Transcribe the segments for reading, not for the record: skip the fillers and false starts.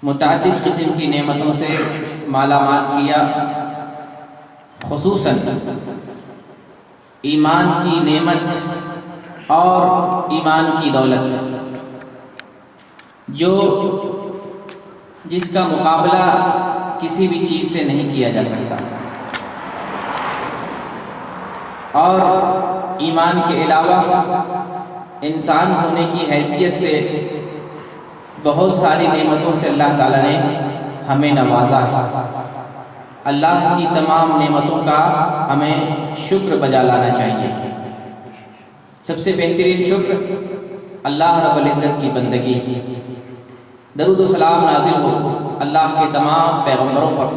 متعدد قسم کی نعمتوں سے مالا مال کیا، خصوصاً ایمان کی نعمت اور ایمان کی دولت جس کا مقابلہ کسی بھی چیز سے نہیں کیا جا سکتا، اور ایمان کے علاوہ انسان ہونے کی حیثیت سے بہت ساری نعمتوں سے اللہ تعالیٰ نے ہمیں نوازا ہے۔ اللہ کی تمام نعمتوں کا ہمیں شکر بجا لانا چاہیے۔ سب سے بہترین شکر اللہ رب العزت کی بندگی، درود و سلام نازل ہو اللہ کے تمام پیغمبروں پر،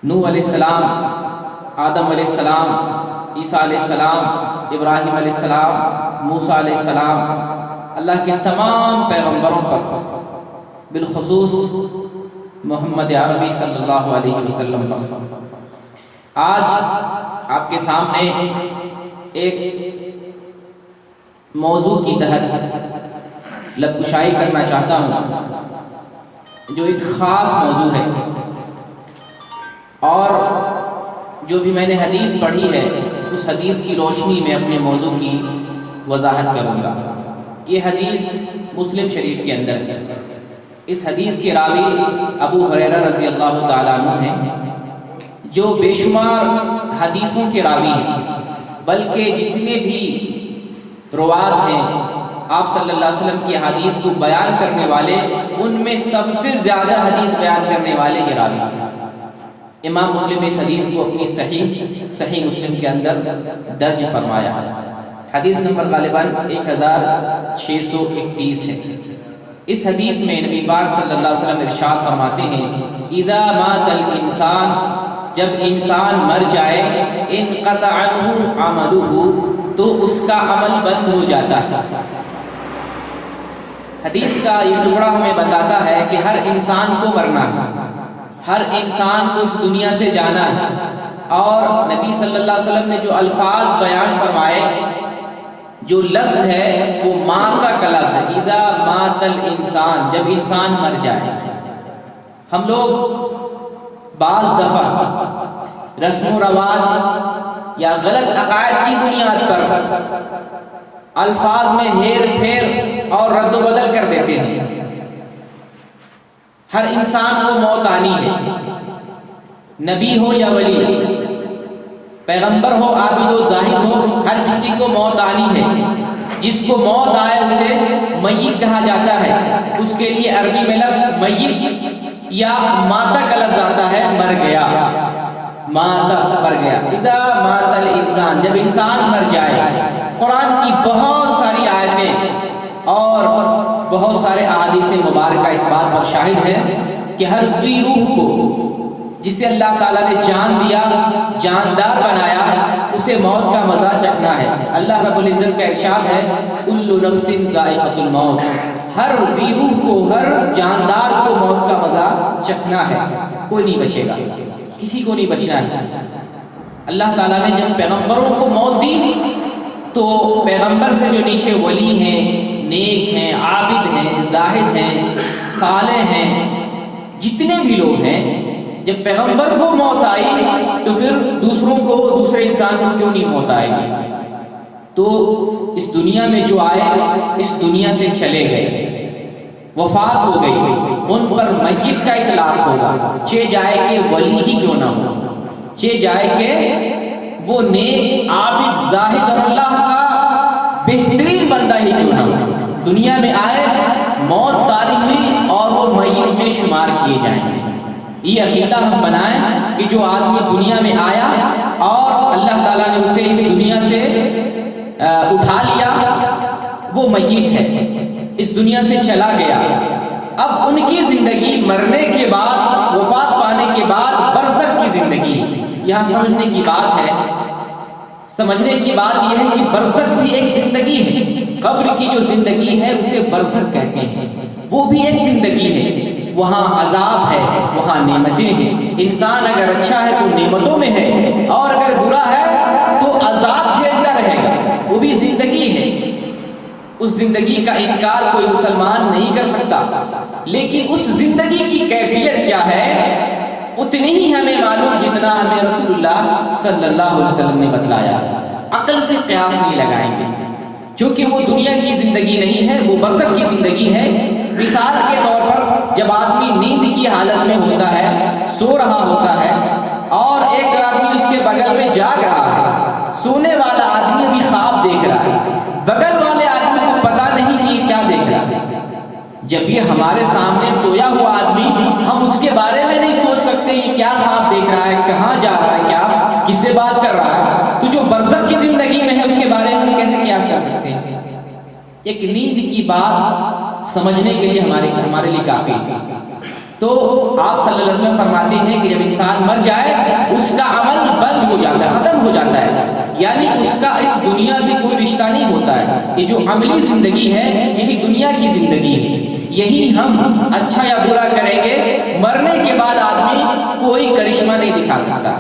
نوح علیہ السلام، آدم علیہ السلام، عیسیٰ علیہ السلام، ابراہیم علیہ السلام، موسیٰ علیہ السلام، اللہ کے تمام پیغمبروں پر، بالخصوص محمد عربی صلی اللہ علیہ وسلم پر۔ آج آپ کے سامنے ایک موضوع کی تحت لب کشائی کرنا چاہتا ہوں، جو ایک خاص موضوع ہے، اور جو بھی میں نے حدیث پڑھی ہے اس حدیث کی روشنی میں اپنے موضوع کی وضاحت کروں گا۔ یہ حدیث مسلم شریف کے اندر ہے۔ اس حدیث کے راوی ابو ہریرہ رضی اللہ تعالیٰ عنہ ہیں، جو بے شمار حدیثوں کے راوی ہیں، بلکہ جتنے بھی روات ہیں آپ صلی اللہ علیہ وسلم کی حدیث کو بیان کرنے والے، ان میں سب سے زیادہ حدیث بیان کرنے والے یہ راوی ہیں۔ امام مسلم نے اس حدیث کو اپنی صحیح مسلم کے اندر درج فرمایا۔ حدیث نمبر غالباً 1631 ہے۔ اس حدیث میں نبی پاک صلی اللہ علیہ وسلم ارشاد فرماتے ہیں، اذا مات الانسان، جب انسان مر جائے، انقطع عنہ عملہ، تو اس کا عمل بند ہو جاتا ہے۔ حدیث کا یہ ٹکڑا ہمیں بتاتا ہے کہ ہر انسان کو مرنا ہے، ہر انسان کو اس دنیا سے جانا ہے، اور نبی صلی اللہ علیہ وسلم نے جو الفاظ بیان فرمائے، جو لفظ ہے وہ ماتا کا لفظ ہے، اذا مات الانسان، جب انسان مر جائے۔ ہم لوگ بعض دفعہ رسم و رواج یا غلط عقائد کی بنیاد پر الفاظ میں ہیر پھیر اور رد و بدل کر دیتے ہیں۔ ہر انسان کو موت آنی ہے، نبی ہو یا ولی، پیغمبر ہو، عابد ہو، زاہد ہو، ہر کسی کو موت آنی ہے۔ جس کو موت آئے اسے میت کہا جاتا ہے۔ اس کے لیے عربی میں لفظ میت یا ماتا کا لفظ آتا ہے، مر گیا، ماتا، مر گیا۔ اذا مات الانسان، جب انسان مر جائے۔ قرآن کی بہت ساری آیتیں اور بہت سارے احادیث مبارکہ اس بات پر شاہد ہے کہ ہر ذی روح کو، جسے اللہ تعالیٰ نے جان دیا، جاندار بنایا، اسے موت کا مزہ چکھنا ہے۔ اللہ رب العزت کا ارشاد ہے، کل نفس ذائقۃ الموت، ہر ذی روح کو، ہر جاندار کو موت کا مزہ چکھنا ہے، کوئی نہیں بچے گا، کسی کو نہیں بچنا ہے۔ اللہ تعالیٰ نے جب پیغمبروں کو موت دی تو پیغمبر سے جو نیچے ولی ہیں، نیک ہیں، عابد ہیں، زاہد ہیں، صالح ہیں، جتنے بھی لوگ ہیں، جب پیغمبر کو موت آئی تو پھر دوسروں کو، دوسرے انسان کو کیوں نہیں موت آئے گی؟ تو اس دنیا میں جو آئے اس دنیا سے چلے گئے، وفات ہو گئی، ان پر میت کا اطلاق ہوگا، چہ جائے کہ ولی ہی کیوں نہ ہو، چہ جائے کہ وہ نیک، عابد، زاہد اور اللہ کا بہترین بندہ ہی کیوں نہ ہو، دنیا میں آئے، موت طاری ہوئی اور وہ میت میں شمار کیے جائیں گے۔ یہ عقیدہ ہم بنائیں کہ جو آدمی دنیا میں آیا اور اللہ تعالیٰ نے اسے اس دنیا سے اٹھا لیا، وہ میت ہے، اس دنیا سے چلا گیا۔ اب ان کی زندگی مرنے کے بعد، وفات پانے کے بعد برزخ کی زندگی ہے۔ یہاں سمجھنے کی بات ہے، سمجھنے کی بات یہ ہے کہ برزخ بھی ایک زندگی ہے۔ قبر کی جو زندگی ہے اسے برزخ کہتے ہیں، وہ بھی ایک زندگی ہے۔ وہاں عذاب ہے، وہاں نعمتیں ہیں۔ انسان اگر اچھا ہے تو نعمتوں میں ہے، اور اگر برا ہے تو عذاب جھیلتا رہے گا، وہ بھی زندگی ہے۔ اس زندگی کا انکار کوئی مسلمان نہیں کر سکتا، لیکن اس زندگی کی کیفیت کیا ہے اتنی ہی ہمیں معلوم جتنا ہمیں رسول اللہ صلی اللہ علیہ وسلم نے بتلایا۔ عقل سے قیاس نہیں لگائیں گے، چونکہ وہ دنیا کی زندگی نہیں ہے، وہ برزخ کی زندگی ہے۔ مثال کے طور پر جب آدمی نیند کی حالت میں ہوتا ہے، سو رہا ہوتا ہے، اور ایک آدمی اس کے بغل میں جاگ رہا ہے، سونے والا آدمی ابھی خواب دیکھ رہا ہے، بغل والے آدمی کو پتا نہیں کہ یہ کیا دیکھ رہا ہے۔ جب یہ ہمارے سامنے سویا ہوا آدمی، ہم اس کے بارے میں نہیں سوچ سکتے یہ کیا خواب دیکھ رہا ہے، کہاں جا رہا ہے، کیا کس سے بات کر رہا ہے، تو جو برزخ کی زندگی میں ہے اس کے بارے میں کیسے قیاس کر سکتے ہیں؟ ایک نیند کی بات سمجھنے کے لیے ہمارے لیے کافی ہے۔ تو آپ صلی اللہ علیہ وسلم فرماتے ہیں کہ جب انسان مر جائے اس کا عمل بند ہو جاتا ہے، ختم ہو جاتا ہے، یعنی اس کا اس دنیا سے کوئی رشتہ نہیں ہوتا ہے۔ یہ جو عملی زندگی ہے یہی دنیا کی زندگی ہے، یہی ہم اچھا یا برا کریں گے، مرنے کے بعد آدمی کوئی کرشمہ نہیں دکھا سکتا۔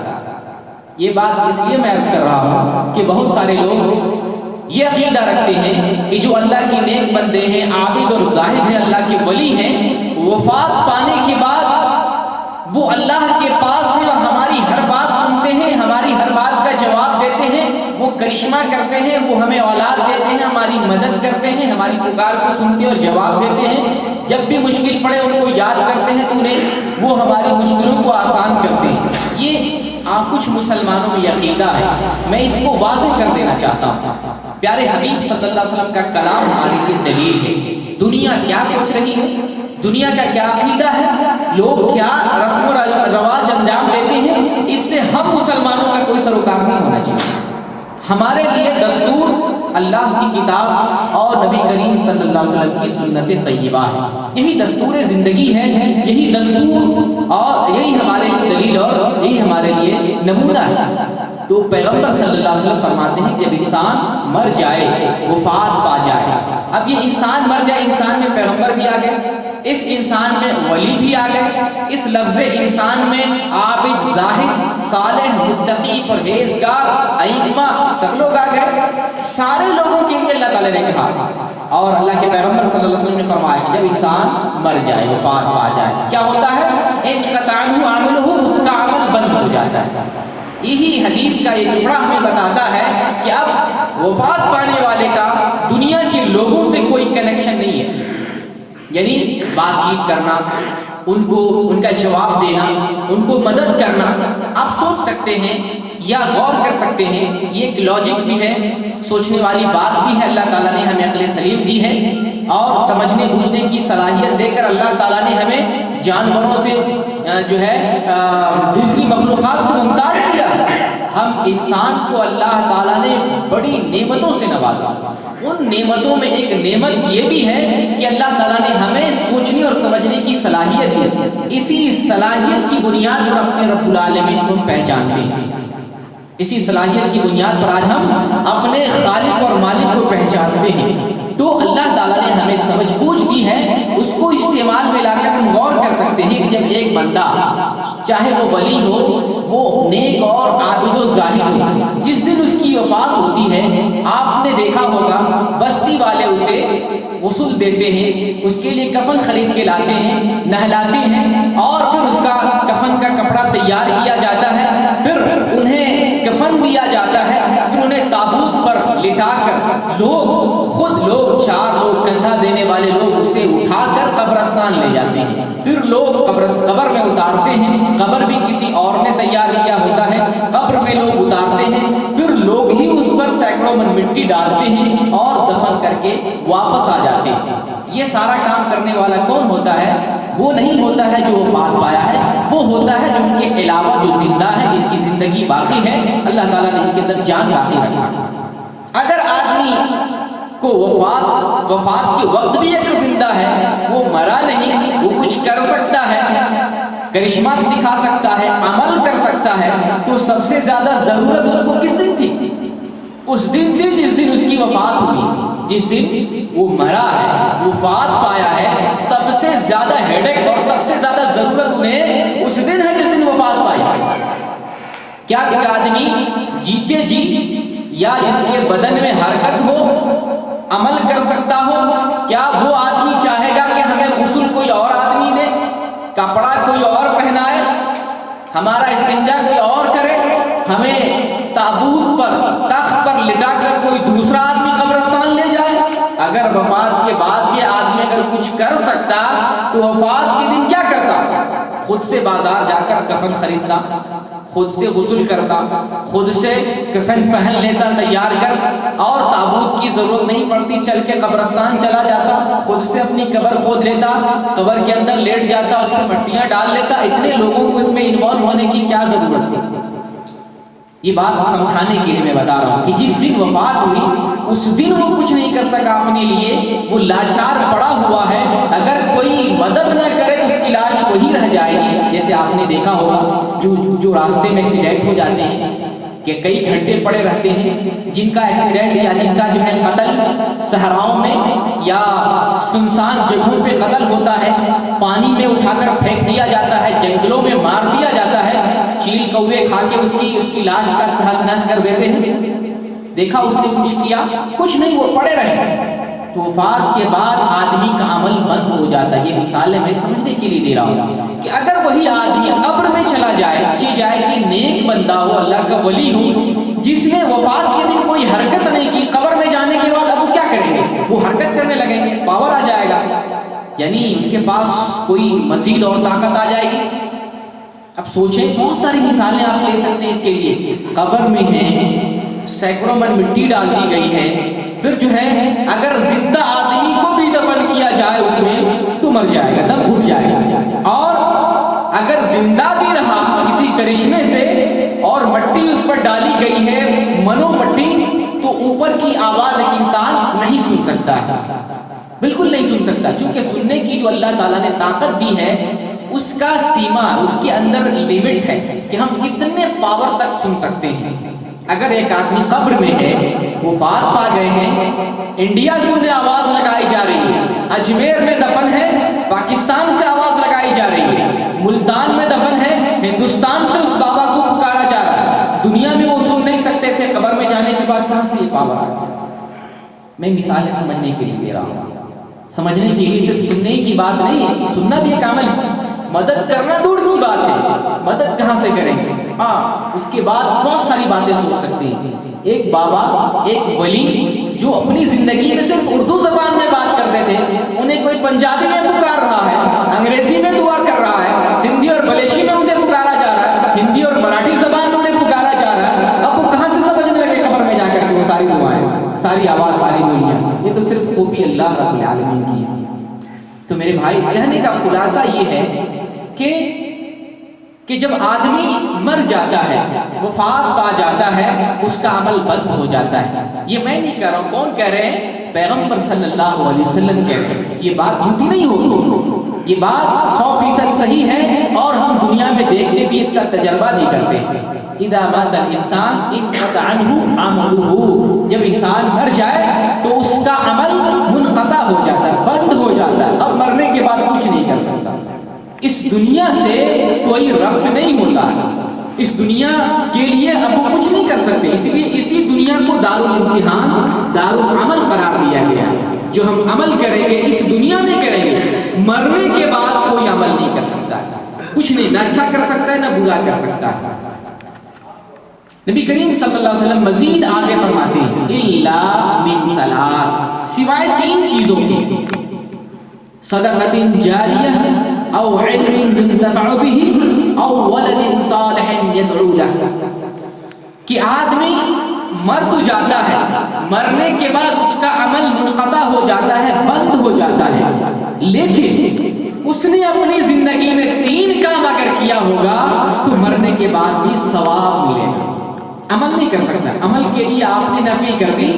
یہ بات اس لیے میں عرض کر رہا ہوں کہ بہت سارے لوگ یہ عقیدہ رکھتے ہیں کہ جو اللہ کے نیک بندے ہیں، عابد اور زاہد ہیں، اللہ کے ولی ہیں، وفات پانے کے بعد وہ اللہ کے پاس ہیں اور ہماری ہر بات سنتے ہیں، ہماری ہر بات کا جواب دیتے ہیں، وہ کرشمہ کرتے ہیں، وہ ہمیں اولاد دیتے ہیں، ہماری مدد کرتے ہیں، ہماری پکار کو سنتے اور جواب دیتے ہیں، جب بھی مشکل پڑے ان کو یاد کرتے ہیں تو انہیں وہ ہماری مشکلوں کو آسان کرتے ہیں۔ یہ کچھ مسلمانوں میں عقیدہ ہے، میں اس کو واضح کر دینا چاہتا ہوں۔ پیارے حبیب صلی اللہ علیہ وسلم کا کلام ہمارے لیے دلیل ہے۔ دنیا کیا سوچ رہی ہے، دنیا کا کیا عقیدہ ہے، لوگ کیا رسم و رواج انجام دیتے ہیں، اس سے ہم مسلمانوں کا کوئی سروکار نہیں ہونا چاہیے۔ ہمارے لیے دستور اللہ کی کتاب اور نبی کریم صلی اللہ علیہ وسلم کی سنت طیبہ ہے، یہی دستور زندگی ہے، یہی دستور اور یہی ہمارے لیے دلیل اور یہی ہمارے لیے نمونہ ہے۔ تو پیغمبر صلی اللہ علیہ وسلم فرماتے ہیں کہ جب انسان مر جائے، وفات پا جائے، اب یہ انسان مر جائے، انسان میں پیغمبر بھی آ گئے، اس انسان میں ولی بھی آ گئے، اس لفظ انسان میں عابد، زاہد، صالح، متقی، پرہیزگار، ائمہ سب لوگ آ گئے۔ سارے لوگوں کے لیے اللہ تعالیٰ نے کہا، اور اللہ کے پیغمبر صلی اللہ علیہ وسلم نے فرمایا کہ جب انسان مر جائے، وفات پا جائے، کیا ہوتا ہے؟ انقطع عملہ، اس کا عمل بند ہو جاتا ہے۔ یہی حدیث کا یہ ٹکڑا ہمیں بتاتا ہے کہ اب وفات پانے والے کا دنیا کے لوگوں سے کوئی کنیکشن نہیں ہے، یعنی بات چیت کرنا، ان کا جواب دینا، ان کو مدد کرنا۔ آپ سوچ سکتے ہیں یا غور کر سکتے ہیں، یہ ایک لاجک بھی ہے، سوچنے والی بات بھی ہے، اللہ تعالیٰ نے ہمیں عقل سلیم دی ہے، اور سمجھنے بوجھنے کی صلاحیت دے کر اللہ تعالیٰ نے ہمیں جانوروں سے جو ہے دوسری مخلوقات سے ممتاز کیا۔ ہم انسان کو اللہ تعالیٰ نے بڑی نعمتوں سے نوازا، ان نعمتوں میں ایک نعمت یہ بھی ہے کہ اللہ تعالیٰ نے ہمیں سوچنے اور سمجھنے کی صلاحیت دی۔ اسی صلاحیت کی بنیاد پر اپنے رب العالمین کو پہچانتے ہیں، اسی صلاحیت کی بنیاد پر آج ہم اپنے خالق اور مالک کو پہچانتے ہیں۔ تو اللہ تعالیٰ نے ہمیں سمجھ بوجھ دی ہے، اس کو استعمال میں لا کر ہم غور کر سکتے ہیں کہ جب ایک بندہ چاہے وہ ولی ہو، وہ نیک اور عابد و زاہد ہو، جس دن اس کی وفات ہوتی ہے، آپ نے دیکھا ہوگا بستی والے اسے غسل دیتے ہیں، اس کے لیے کفن خرید کے لاتے ہیں، نہلاتے ہیں، اور پھر اس کا کفن کا کپڑا تیار کیا جاتا ہے، پھر انہیں کفن دیا جاتا ہے، پھر انہیں تابوت پر لٹا کر خود لوگ 4 لوگ کندھا دینے والے لوگ اسے اٹھا کر قبرستان لے جاتے ہیں، پھر لوگ قبر میں اتارتے ہیں، قبر بھی کسی اور نے تیار کیا ہوتا ہے، قبر میں لوگ اتارتے ہیں، پھر لوگ ہی اس پر سینکڑوں من مٹی ڈالتے ہیں اور دفن کر کے واپس آ جاتے ہیں۔ یہ سارا کام کرنے والا کون ہوتا ہے؟ وہ نہیں ہوتا ہے جو وفات پایا ہے، وہ ہوتا ہے جو ان کے علاوہ جو زندہ ہے، جن کی زندگی باقی ہے، اللہ تعالیٰ نے اس کے اندر جان باقی رکھا۔ اگر آدمی کو وفات کے وقت بھی اگر زندہ ہے، وہ مرا نہیں، وہ کچھ کر سکتا ہے، کرشمہ دکھا سکتا ہے، عمل کر سکتا ہے، تو سب سے زیادہ ضرورت اس کو کس دن تھی؟ اس دن تھی جس دن اس کی وفات ہوئی، جس دن وہ مرا ہے، وفات پایا ہے، سب سے زیادہ ہیڈیک اور سب سے زیادہ ضرورت انہیں اس دن ہے جس دن وفات پائی۔ کیا کوئی آدمی جیتے جی یا جس کے بدن میں حرکت ہو عمل کر سکتا ہو؟ کیا وہ آدمی چاہے گا کہ ہمیں غسل کوئی اور آدمی دے، کپڑا کوئی اور پہنائے، ہمارا استنجا کوئی اور کرے، ہمیں تابوت پر تخت پر لٹا کر کوئی دوسرا آدمی قبرستان لے جائے؟ اگر وفات کے بعد بھی آدمی اگر کچھ کر سکتا تو وفات کے دن کیا کرتا؟ خود سے بازار جا کر کفن خریدتا، خود سے غسل کرتا، خود سے کفن پہن لیتا تیار کر، اور تابوت کی ضرورت نہیں پڑتی، چل کے قبرستان چلا جاتا، خود سے اپنی قبر کھود لیتا، قبر کے اندر لیٹ جاتا، اس میں مٹیاں ڈال لیتا۔ اتنے لوگوں کو اس میں انوالو ہونے کی کیا ضرورت تھی؟ یہ بات سمجھانے کے لیے میں بتا رہا ہوں کہ جس دن وفات ہوئی اس دن وہ کچھ نہیں کر سکا اپنے لیے، وہ لاچار پڑا ہوا ہے، اگر کوئی مدد نہ کرے تو اس کی لاش وہی رہ جائے گی۔ جیسے آپ نے دیکھا ہوگا جو راستے میں ایکسیڈنٹ ہو جاتے ہیں کہ کئی گھنٹے پڑے رہتے ہیں، جن کا ایکسیڈنٹ یا جن کا جو ہے قتل صحراؤں میں یا سنسان جگہوں پہ قتل ہوتا ہے، پانی میں اٹھا کر پھینک دیا جاتا ہے، جنگلوں میں مار دیا جاتا ہے، چیل کوے کھا کے اس کی لاش کا تہس نہس کر دیتے ہیں۔ دیکھا اس نے کچھ کیا؟ کچھ نہیں، وہ پڑے رہے۔ تو وفات کے بعد آدمی کا عمل بند ہو جاتا ہے۔ یہ مثالیں میں سمجھنے کے لیے دے رہا ہوں کہ اگر وہی آدمی قبر میں چلا جائے، چی جائے کہ نیک بندہ ہو، اللہ کا ولی ہو، جس نے وفات کے دن کوئی حرکت نہیں کی، قبر میں جانے کے بعد اب وہ کیا کریں گے؟ وہ حرکت کرنے لگیں گے، پاور آ جائے گا، یعنی ان کے پاس کوئی مزید اور طاقت آ جائے گی۔ اب سوچیں، بہت ساری مثالیں آپ لے سکتے ہیں اس کے لیے۔ قبر میں ہیں، سینکڑوں من مٹی ڈال دی گئی ہے، پھر جو ہے اگر زندہ آدمی کو بھی دفن کیا جائے اس میں تو مر جائے گا، دم گھٹ جائے گا، اور اگر زندہ بھی رہا کسی کرشمے سے اور مٹی اس پر ڈالی گئی ہے، منو مٹی، تو اوپر کی آواز ایک انسان نہیں سن سکتا ہے، بالکل نہیں سن سکتا، چونکہ سننے کی جو اللہ تعالیٰ نے طاقت دی ہے اس کا سیما، اس کے اندر لیمٹ ہے کہ ہم کتنے پاور تک سن سکتے ہیں۔ اگر ایک آدمی قبر میں ہے، وفات پا گئے ہیں، انڈیا سے انہیں آواز لگائی جا رہی ہے، اجمیر میں دفن ہے، پاکستان سے آواز لگائی جا رہی ہے، ملتان میں دفن ہے، ہندوستان سے اس بابا کو پکارا جا رہا ہے، دنیا میں وہ سن نہیں سکتے تھے، قبر میں جانے کے بعد کہاں سے یہ پاور آ گیا؟ میں مثالیں سمجھنے کے لیے دے رہا ہوں، سمجھنے کے لیے، صرف سننے کی بات نہیں ہے، سننا بھی ایک عمل ہے، مدد کرنا دور کی بات ہے، مدد کہاں سے کریں گے؟ اس کے بعد بہت ساری باتیں سوچ سکتے ہیں۔ ایک بابا، ایک ولی جو اپنی زندگی میں صرف اردو زبان میں بات کرتے تھے، انہیں کوئی پنجابی میں پکار رہا ہے، انگریزی میں دعا کر رہا ہے، سندھی اور بلیشی میں انہیں پکارا جا رہا ہے، ہندی اور مراٹھی زبان میں انہیں پکارا جا رہا ہے، اب وہ کہاں سے سمجھنے لگے قبر میں جا کر کہ وہ ساری دعائیں، ساری آواز، ساری بولیاں؟ یہ تو صرف خوبی اللہ رب العالمین کی ہے۔ تو میرے بھائی، کہنے کا خلاصہ یہ ہے کہ جب آدمی مر جاتا ہے، وفات پا جاتا ہے، اس کا عمل بند ہو جاتا ہے۔ یہ میں نہیں کہہ رہا ہوں، کون کہہ رہے ہیں؟ پیغمبر صلی اللہ علیہ وسلم کہہ رہے ہیں۔ یہ بات جھوٹی نہیں ہوگی، یہ بات 100% صحیح ہے، اور ہم دنیا میں دیکھتے بھی اس کا تجربہ نہیں کرتے۔ اذا مات الانسان انقطع عنہ عمله، جب انسان مر جائے تو اس کا عمل منقطع ہو جاتا ہے، بند ہو جاتا ہے، اب مرنے کے بعد کچھ نہیں کر سکتا، اس دنیا سے کوئی ربط نہیں ہوتا ہے، اس دنیا کے لیے اب وہ کچھ نہیں کر سکتے، اسی لیے اسی دنیا کو دارالامتحان، دارالعمل قرار دیا گیا ہے۔ جو ہم عمل کریں گے اس دنیا میں کریں گے، مرنے کے بعد کوئی عمل نہیں کر سکتا ہے، کچھ نہیں، نہ اچھا کر سکتا ہے نہ برا کر سکتا ہے۔ نبی کریم صلی اللہ علیہ وسلم مزید آگے فرماتے ہیں، الا من ثلاث، سوائے 3 چیزوں کے، صدقۃ جاریہ او علم ينتفع به او ولد صالح يدعو له، کہ آدمی مر تو جاتا ہے، مرنے کے بعد اس کا عمل منقطع ہو جاتا ہے، بند ہو جاتا ہے، لیکن اس نے اپنی زندگی میں 3 کام اگر کیا ہوگا تو مرنے کے بعد بھی ثواب ملے گا۔ عمل نہیں کر سکتا، عمل کے لیے آپ نے نفی کر دی،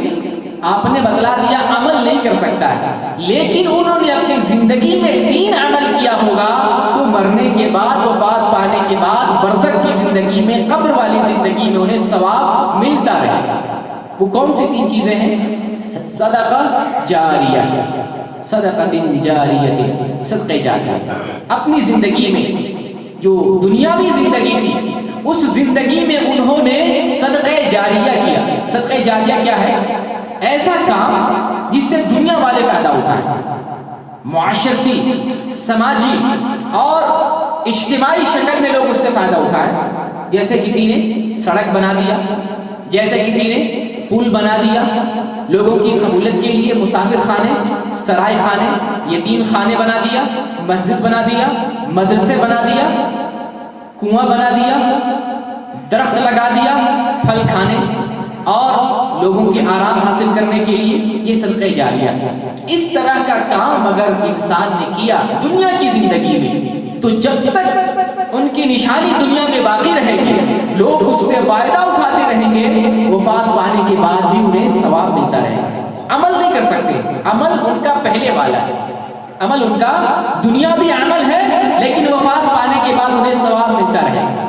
آپ نے بتلا دیا عمل نہیں کر سکتا ہے، لیکن انہوں نے اپنی زندگی میں 3 عمل کیا ہوگا تو مرنے کے بعد، وفات پانے کے بعد، برزخ کی زندگی میں، قبر والی زندگی میں انہیں ثواب ملتا رہے۔ وہ کون سی 3 چیزیں ہیں؟ صدقہ جاریہ، صدقۃ جاریہ، صدقہ جاریہ، اپنی زندگی میں جو دنیاوی زندگی تھی اس زندگی میں انہوں نے صدقہ جاریہ کیا۔ صدقہ جاریہ کیا ہے؟ ایسا کام جس سے دنیا والے فائدہ اٹھائیں، معاشرتی، سماجی اور اجتماعی شکل میں لوگ اس سے فائدہ اٹھائیں. جیسے کسی نے سڑک بنا دیا، جیسے کسی نے پل بنا دیا، لوگوں کی سہولت کے لیے مسافر خانے، سرائے خانے، یتیم خانے بنا دیا، مسجد بنا دیا، مدرسے بنا دیا، کنواں بنا دیا، درخت لگا دیا، پھل کھانے اور لوگوں کے آرام حاصل کرنے کے لیے، یہ صدقہ جاریہ ہے. اس طرح کا کام اگر انسان نے کیا دنیا کی زندگی میں، تو جب تک ان کی نشانی دنیا میں باقی رہے گی، لوگ اس سے فائدہ اٹھاتے رہیں گے. وفات پانے کے بعد بھی انہیں ثواب ملتا رہے گا. عمل نہیں کر سکتے، عمل ان کا پہلے والا ہے، عمل ان کا دنیا بھی عمل ہے، لیکن وفات پانے کے بعد انہیں ثواب ملتا رہے گا.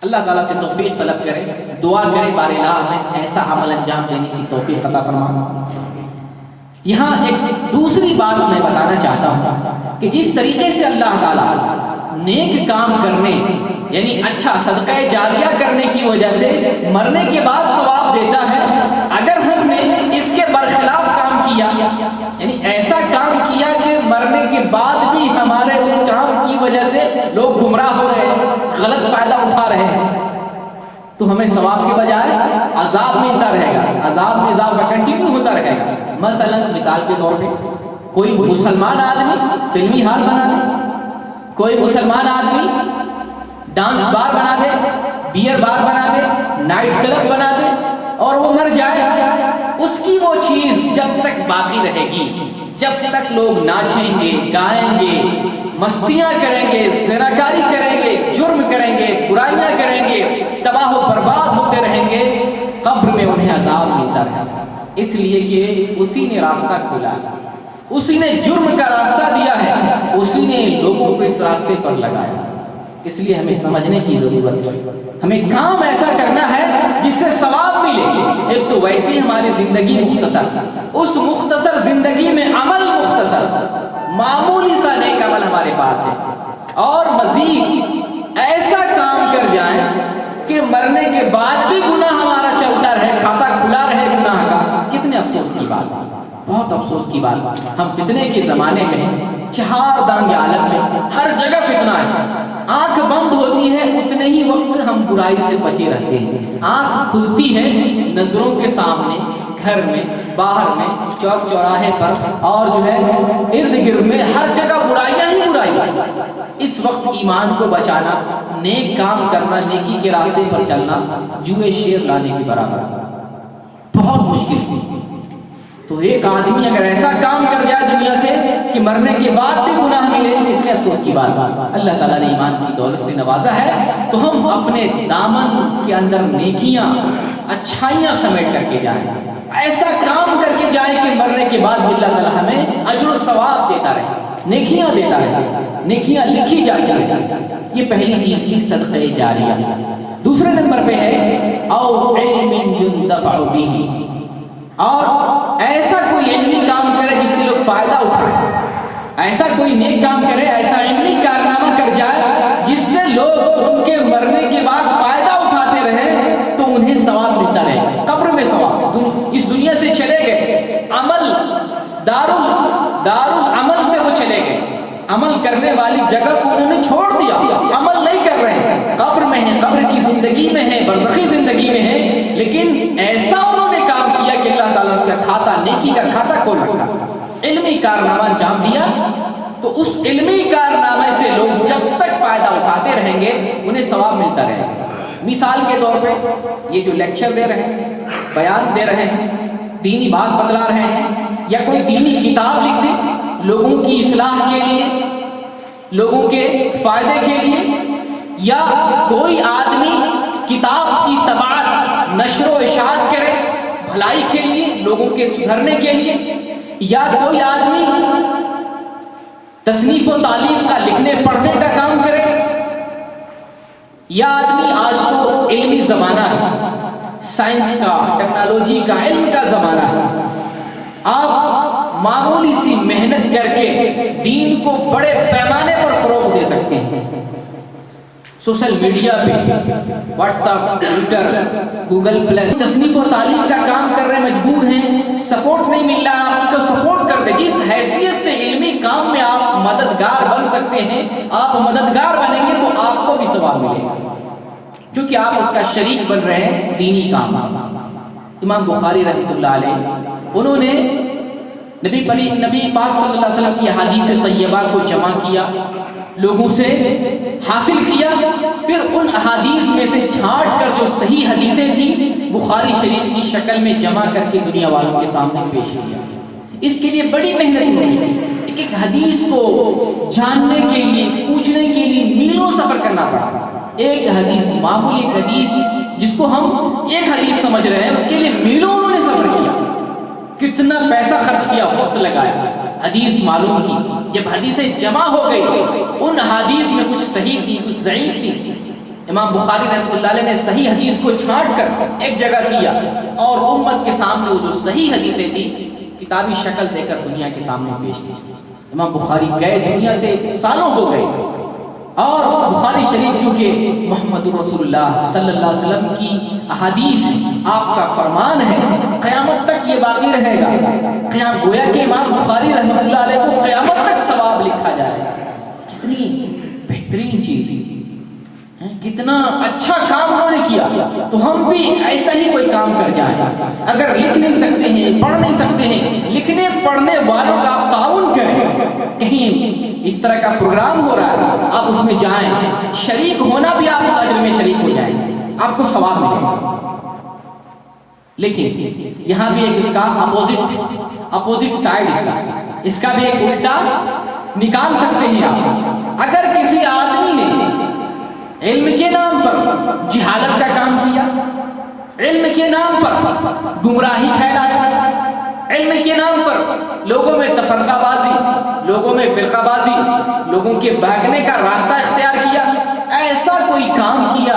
اللہ تعالیٰ سے توفیق طلب کرے، دعا کرے بار الہ ہمیں ایسا عمل انجام دینے کی توفیق عطا فرما. یہاں ایک دوسری بات میں بتانا چاہتا ہوں کہ جس طریقے سے اللہ تعالیٰ نیک کام کرنے یعنی اچھا صدقہ جاریہ کرنے کی وجہ سے مرنے کے بعد ثواب دیتا ہے، اگر ہم نے اس کے برخلاف کام کیا، یعنی ایسا کام کیا کہ مرنے کے بعد بھی ہمارے اس کام کی وجہ سے لوگ گمراہ ہو رہے ہیں، غلط فائدہ اٹھا رہے ہیں، تو ہمیں ثواب کے بجائے عذاب ملتا رہے گا، عذاب میں اضافہ کنٹینیو ہوتا رہے گا. مثلا مثال کے طور پہ کوئی مسلمان آدمی فلمی ہال بنا دے، کوئی مسلمان آدمی ڈانس بار بنا دے، بیئر بار بنا دے، نائٹ کلب بنا دے اور وہ مر جائے، اس کی وہ چیز جب تک باقی رہے گی، جب تک لوگ ناچیں گے، گائیں گے، مستیاں کریں گے، زناکاری کریں گے، جرم کریں گے، برائیاں کریں گے، تباہ و برباد ہوتے رہیں گے، قبر میں انہیں عذاب ملتا رہے گا. اس لیے کہ اسی نے راستہ کھولا ہے، اسی نے جرم کا راستہ دیا ہے، اسی نے لوگوں کو اس راستے پر لگایا. اس لیے ہمیں سمجھنے کی ضرورت ہے، ہمیں کام ایسا کرنا ہے جس سے ثواب ملے. ایک تو ویسے ہی ہماری زندگی مختصر، اس مختصر زندگی میں عمل مختصر، معمولی سا نیک عمل ہمارے پاس ہے، اور مزید ایسا کام کر جائیں کہ مرنے کے بعد بھی گناہ ہمارا چلتا رہے، کھاتا کھلا رہے گناہ کا. کتنے افسوس کی بات، بہت افسوس کی بات. ہم فتنے کے زمانے میں ہیں، چہار دانگ عالم میں ہر جگہ فتنہ ہے. آنکھ بند ہوتی ہے اتنے ہی وقت ہم برائی سے بچے رہتے ہیں، آنکھ کھلتی ہے نظروں کے سامنے، گھر میں، باہر میں، چوک چوراہے پر اور جو ہے ارد گرد میں ہر جگہ برائیاں ہی برائیاں. اس وقت ایمان کو بچانا، نیک کام کرنا، نیکی کے راستے پر چلنا جوئے شیر لانے کے برابر ہے، بہت مشکل ہے. تو ایک آدمی اگر ایسا کام کر جائے دنیا سے کہ مرنے کے بعد بھی گناہ ملے، اتنے افسوس کی بات. اللہ تعالیٰ نے ایمان کی دولت سے نوازا ہے تو ہم اپنے دامن کے اندر نیکیاں، اچھائیاں سمیٹ کر کے جائیں، ایسا کام کر کے جائیں کہ مرنے کے بعد بھی اللہ تعالیٰ ہمیں اجر و ثواب دیتا رہے، نیکیاں دیتا رہے، نیکیاں لکھی جاتی رہے. یہ پہلی چیز کی صدقہ جاریہ. دوسرے نمبر پہ ہے او علم ينتفع به، اور ایسا کوئی علمی کام کرے جس سے لوگ فائدہ اٹھائیں، ایسا کوئی نیک کام کرے، ایسا علمی کارنامہ کر جائے جس سے لوگ ان کے مرنے کے بعد فائدہ اٹھاتے رہے، تو انہیں ثواب ملتا رہے، قبر میں ثواب. اس دنیا سے چلے گئے، عمل دارالعمل سے وہ چلے گئے، عمل کرنے والی جگہ کو انہوں نے چھوڑ دیا، عمل نہیں کر رہے ہیں، قبر میں ہیں، قبر کی زندگی میں ہیں، برزخی زندگی میں ہیں، لیکن ایسا انہوں نے کام کیا کہ اللہ تعالیٰ اس کا کھاتا، نیکی کا کھاتا کھول رکھا، علمی کارنامہ انجام دیا. تو اس علمی کارنامے سے لوگ جب تک فائدہ اٹھاتے رہیں گے انہیں ثواب ملتا رہے گا. مثال کے طور پہ یہ جو لیکچر دے رہے ہیں، بیان دے رہے ہیں، دینی بات بتلا رہے ہیں، یا کوئی دینی کتاب لکھ دے لوگوں کی اصلاح کے لیے، لوگوں کے فائدے کے لیے، یا کوئی آدمی کتاب کی طباعت، نشر و اشاعت کرے بھلائی کے لیے، لوگوں کے سدھرنے کے لیے، یا کوئی آدمی تصنیف و تالیف کا، لکھنے پڑھنے کا کام کرے، یا آدمی، آج تو علمی زمانہ ہے، سائنس کا، ٹیکنالوجی کا، علم کا زمانہ ہے، آپ معمولی سی محنت کر کے دین کو بڑے پیمانے پر فروغ دے سکتے ہیں. سوشل میڈیا پہ what's app, Twitter, Google plus تصنیف و تالیف کا کام کر رہے مجبور ہیں، سپورٹ نہیں مل رہا، آپ ان کو سپورٹ کر دیں. جس حیثیت سے علمی کام میں آپ مددگار بن سکتے ہیں، آپ مددگار بنیں گے تو آپ کو بھی ثواب ملے گا، کیونکہ آپ اس کا شریک بن رہے ہیں دینی کام. امام بخاری رحمۃ اللہ علیہ انہوں نے نبی پاک صلی اللہ علیہ وسلم کی احادیث طیبہ کو جمع کیا، لوگوں سے حاصل کیا، پھر ان احادیث میں سے چھانٹ کر جو صحیح حدیثیں تھیں بخاری شریف کی شکل میں جمع کر کے دنیا والوں کے سامنے پیش کیا. اس کے لیے بڑی محنت ہوئی، ایک ایک حدیث کو جاننے کے لیے، پوچھنے کے لیے میلوں سفر کرنا پڑا. ایک حدیث، معمولی ایک حدیث جس کو ہم ایک حدیث سمجھ رہے ہیں، اس کے لیے میلوں انہوں نے سفر کیا، کتنا پیسہ خرچ کیا، وقت لگایا، حدیث معلوم کی. جب حدیثیں جمع ہو گئی، ان حدیث میں کچھ صحیح تھی، کچھ ضعیف تھی. امام بخاری رحمۃ اللہ علیہ نے صحیح حدیث کو چھانٹ کر ایک جگہ کیا اور امت کے سامنے وہ جو صحیح حدیثیں تھی کتابی شکل دے کر دنیا کے سامنے پیش کی. امام بخاری گئے دنیا سے سالوں ہو گئے، اور بخاری شریف چونکہ محمد رسول اللہ صلی اللہ علیہ وسلم کی احادیث آپ کا فرمان ہے، قیامت تک یہ باقی رہے گا. گویا کہ امام بخاری رحمۃ اللہ علیہ کو قیامت تک ثواب لکھا جائے گا. کتنی بہترین چیز، کتنا اچھا کام انہوں نے کیا. تو ہم بھی ایسا ہی کوئی کام کر جائیں. اگر لکھ نہیں سکتے ہیں، پڑھ نہیں سکتے ہیں، لکھنے پڑھنے والوں کا آپ تعاون کریں. کہیں اس طرح کا پروگرام ہو رہا ہے، آپ اس میں جائیں، شریک ہونا بھی آپ اس اجر میں شریک ہو جائیں، آپ کو ثواب ملے گا. لیکن یہاں بھی ایک اس کا اپوزٹ سائڈ، اس کا بھی ایک الٹا نکال سکتے ہیں آپ. اگر کسی آدمی نے علم کے نام پر جہالت کا کام کیا، علم کے نام پر گمراہی پھیلایا، علم کے نام پر لوگوں میں تفرقہ بازی، لوگوں میں فرقہ بازی، لوگوں کے بھاگنے کا راستہ اختیار کیا، ایسا کوئی کام کیا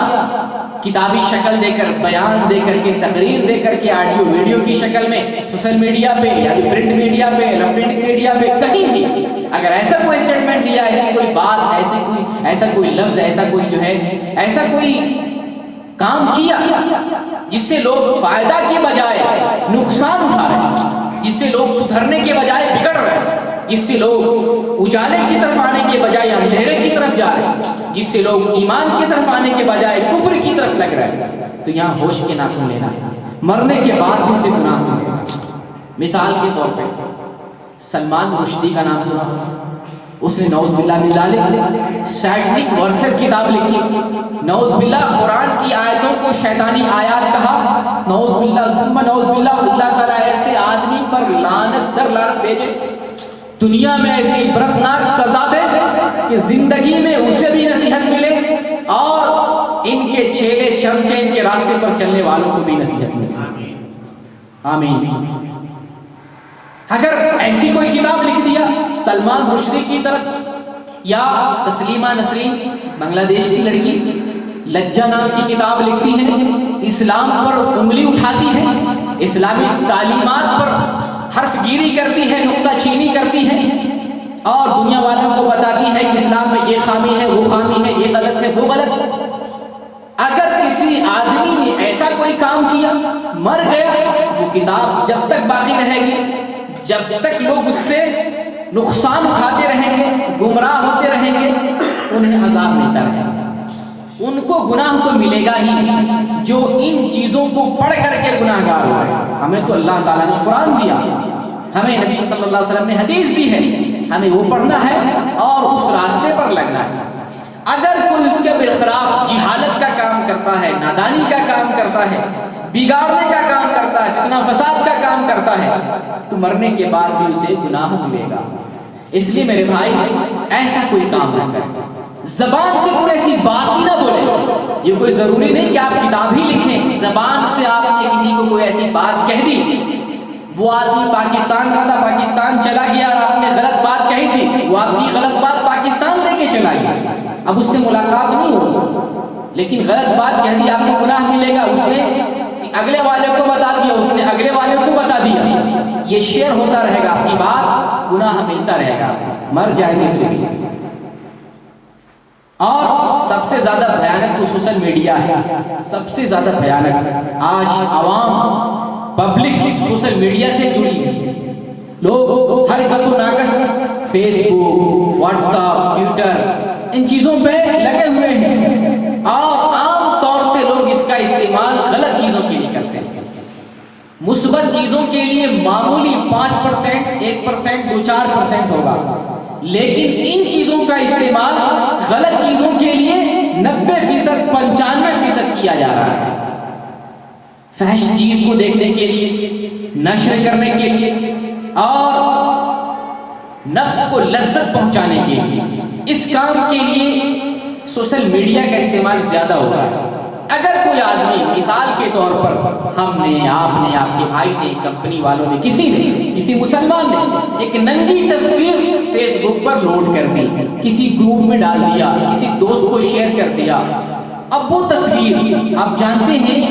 کتابی شکل دے کر، بیان دے کر کے، تقریر دے کر کے، آڈیو ویڈیو کی شکل میں سوشل میڈیا پہ یا پرنٹ میڈیا پہ، الیکٹرانک میڈیا پہ، کہیں بھی اگر ایسا کوئی اسٹیٹمنٹ دیا، ایسی کوئی بات، ایسا کوئی لفظ، ایسا کوئی جو ہے، ایسا کوئی کام کیا جس سے لوگ فائدہ کے بجائے نقصان اٹھا رہے ہیں، جس سے لوگ سدھرنے کے بجائے بگڑ رہے ہیں، جس سے لوگ اجالے کی طرف آنے کے بجائے اندھیرے کی طرف جا رہے ہیں، جس سے لوگ ایمان کی طرف آنے کے بجائے کفر کی طرف لگ رہے ہیں، تو یہاں ہوش کے ناخن لینا، مرنے کے بعد بھی اسے گناہ ملے گا. مثال کے طور پہ سلمان رشدی کا نام سنا، اس نے نعوذ باللہ من ذالک سائنٹک ورسز کتاب لکھی، نعوذ باللہ قرآن کی آیتوں کو شیطانی آیات کہا، نعوذ باللہ ثم نعوذ باللہ. اللہ تعالیٰ ایسے آدمی پر لعنت در لعنت بھیجے، دنیا میں ایسی عبرتناک سزا دے کہ زندگی میں اسے بھی نصیحت ملے اور ان کے چیلے چمچے ان کے راستے پر چلنے والوں کو بھی نصیحت ملے. آمین. اگر ایسی کوئی کتاب لکھ دیا سلمان رشدی کی طرف، یا تسلیمہ نسرین بنگلہ دیش کی لڑکی لجہ نام کی کتاب لکھتی ہے، اسلام پر انگلی اٹھاتی ہے، اسلامی تعلیمات پر حرف گیری کرتی ہے، نقطہ چینی کرتی ہے، اور دنیا والوں کو بتاتی ہے کہ اسلام میں یہ خامی ہے، وہ خامی ہے، یہ غلط ہے، وہ غلط ہے. اگر کسی آدمی نے ایسا کوئی کام کیا، مر گیا، وہ کتاب جب تک باقی رہے گی، جب تک لوگ اس سے نقصان اٹھاتے رہیں گے، گمراہ ہوتے رہیں گے، انہیں عذاب ملتا رہے گا. ان کو گناہ تو ملے گا ہی جو ان چیزوں کو پڑھ کر کے گناہ گار ہو رہے ہیں. ہمیں تو اللہ تعالیٰ نے قرآن دیا، ہمیں نبی صلی اللہ علیہ وسلم نے حدیث دی ہے، ہمیں وہ پڑھنا ہے اور اس راستے پر لگنا ہے. اگر کوئی اس کے بالخلاف جہالت کا کام کرتا ہے، نادانی کا کام کرتا ہے، بگاڑنے کا کام کرتا ہے، فتنہ فساد کا کام کرتا ہے، تو مرنے کے بعد بھی اسے گناہ ملے گا. اس لیے میرے بھائی ایسا کوئی کام نہ کریں، زبان سے کوئی ایسی بات بھی نہ بولے. یہ کوئی ضروری نہیں کہ آپ کتاب ہی لکھیں، زبان سے آپ نے کسی کو کوئی ایسی بات کہہ دی، وہ آدمی پاکستان کا تھا، پاکستان چلا گیا اور آپ نے غلط بات کہی تھی، وہ آپ کی غلط بات پاکستان لے کے چلا گیا، اب اس سے ملاقات نہیں ہوگی، لیکن غلط بات کہہ دی، آپ کو گناہ ملے گا. اس نے اگلے والے کو بتا دیا، اس نے اگلے والے کو بتا دیا، یہ شیئر ہوتا رہے گا، آپ کی بات، گناہ ملتا رہے گا، مر جائیں گے پھر بھی. اور سب سے زیادہ بھیانک تو سوشل میڈیا ہے، سب سے زیادہ بھیانک۔ آج عوام پبلک سوشل میڈیا سے جڑی ہے، لوگ ہر کس و ناکس فیس بک، واٹس ایپ، ٹویٹر ان چیزوں پہ لگے ہوئے ہیں، اور عام طور سے لوگ اس کا استعمال غلط چیزوں کے لیے کرتے ہیں۔ مثبت چیزوں کے لیے معمولی 5%، 1%، 2-4% ہوگا، لیکن ان چیزوں کا استعمال غلط چیزوں کے لیے 90%، 95% کیا جا رہا ہے۔ فحش چیز کو دیکھنے کے لیے، نشر کرنے کے لیے، اور نفس کو لذت پہنچانے کے لیے، اس کام کے لیے سوشل میڈیا کا استعمال زیادہ ہو رہا ہے۔ اگر کوئی آدمی مثال کے طور پر ہم نے، آپ نے، آپ کے بھائی نے، کمپنی والوں نے، کسی مسلمان نے ایک ننگی تصویر فیس بک پر لوڈ کر دی، کسی گروپ میں ڈال دیا، کسی دوست کو شیئر کر دیا، اب وہ تصویر، آپ جانتے ہیں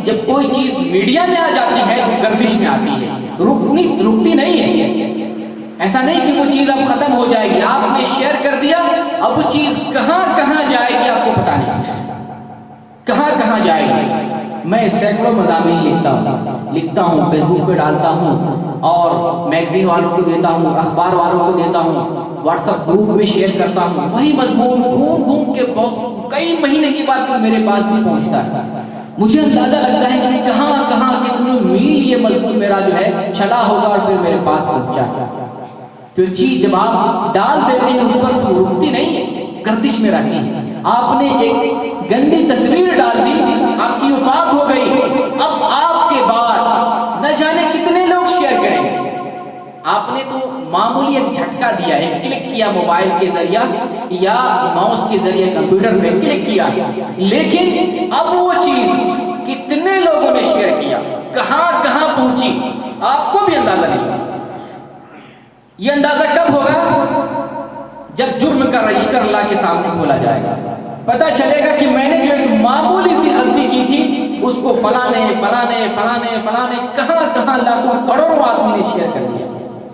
جب کوئی چیز میڈیا میں آ جاتی ہے تو گردش میں آتی ہے، رکتی نہیں ہے۔ ایسا نہیں کہ وہ چیز اب ختم ہو جائے گی، آپ نے شیئر کر دیا، اب وہ چیز کہاں جائے گی آپ کو پتہ نہیں، کہاں جائے گی۔ میں سینکڑوں مضامین لکھتا ہوں، فیس بک پہ ڈالتا ہوں، اور میگزین والوں کو دیتا ہوں، اخبار والوں کو دیتا ہوں، واٹس ایپ گروپ میں شیئر کرتا ہوں، وہی مضمون گھوم کے کئی مہینے کے بعد پھر میرے پاس بھی پہنچتا ہے۔ مجھے اندازہ لگتا ہے کہ کہاں کتنے میل یہ مضمون میرا جو ہے چلا ہوگا اور پھر میرے پاس پہنچا ہے۔ تو چیز جب آپ ڈال دیتے ہیں اس پر تو رکتی نہیں ہے، گردش میں رہتی ہے۔ آپ نے ایک گندی تصویر ڈال دی، آپ کی وفات ہو گئی، اب آپ کے بعد نہ جانے کتنے لوگ شیئر کریں گے۔ آپ نے تو معمولی ایک جھٹکا دیا، ایک کلک کیا موبائل کے ذریعہ یا ماؤس کے ذریعے کمپیوٹر پہ کلک کیا، لیکن اب وہ چیز کتنے لوگوں نے شیئر کیا، کہاں پہنچی، آپ کو بھی اندازہ نہیں۔ یہ اندازہ کب ہوگا؟ جب جرم کا رجسٹر اللہ کے سامنے کھولا جائے گا، پتہ چلے گا کہ میں نے جو ایک معمولی سی غلطی کی تھی اس کو فلانے کہاں لاکھوں کروڑوں آدمی نے شیئر کر دیا،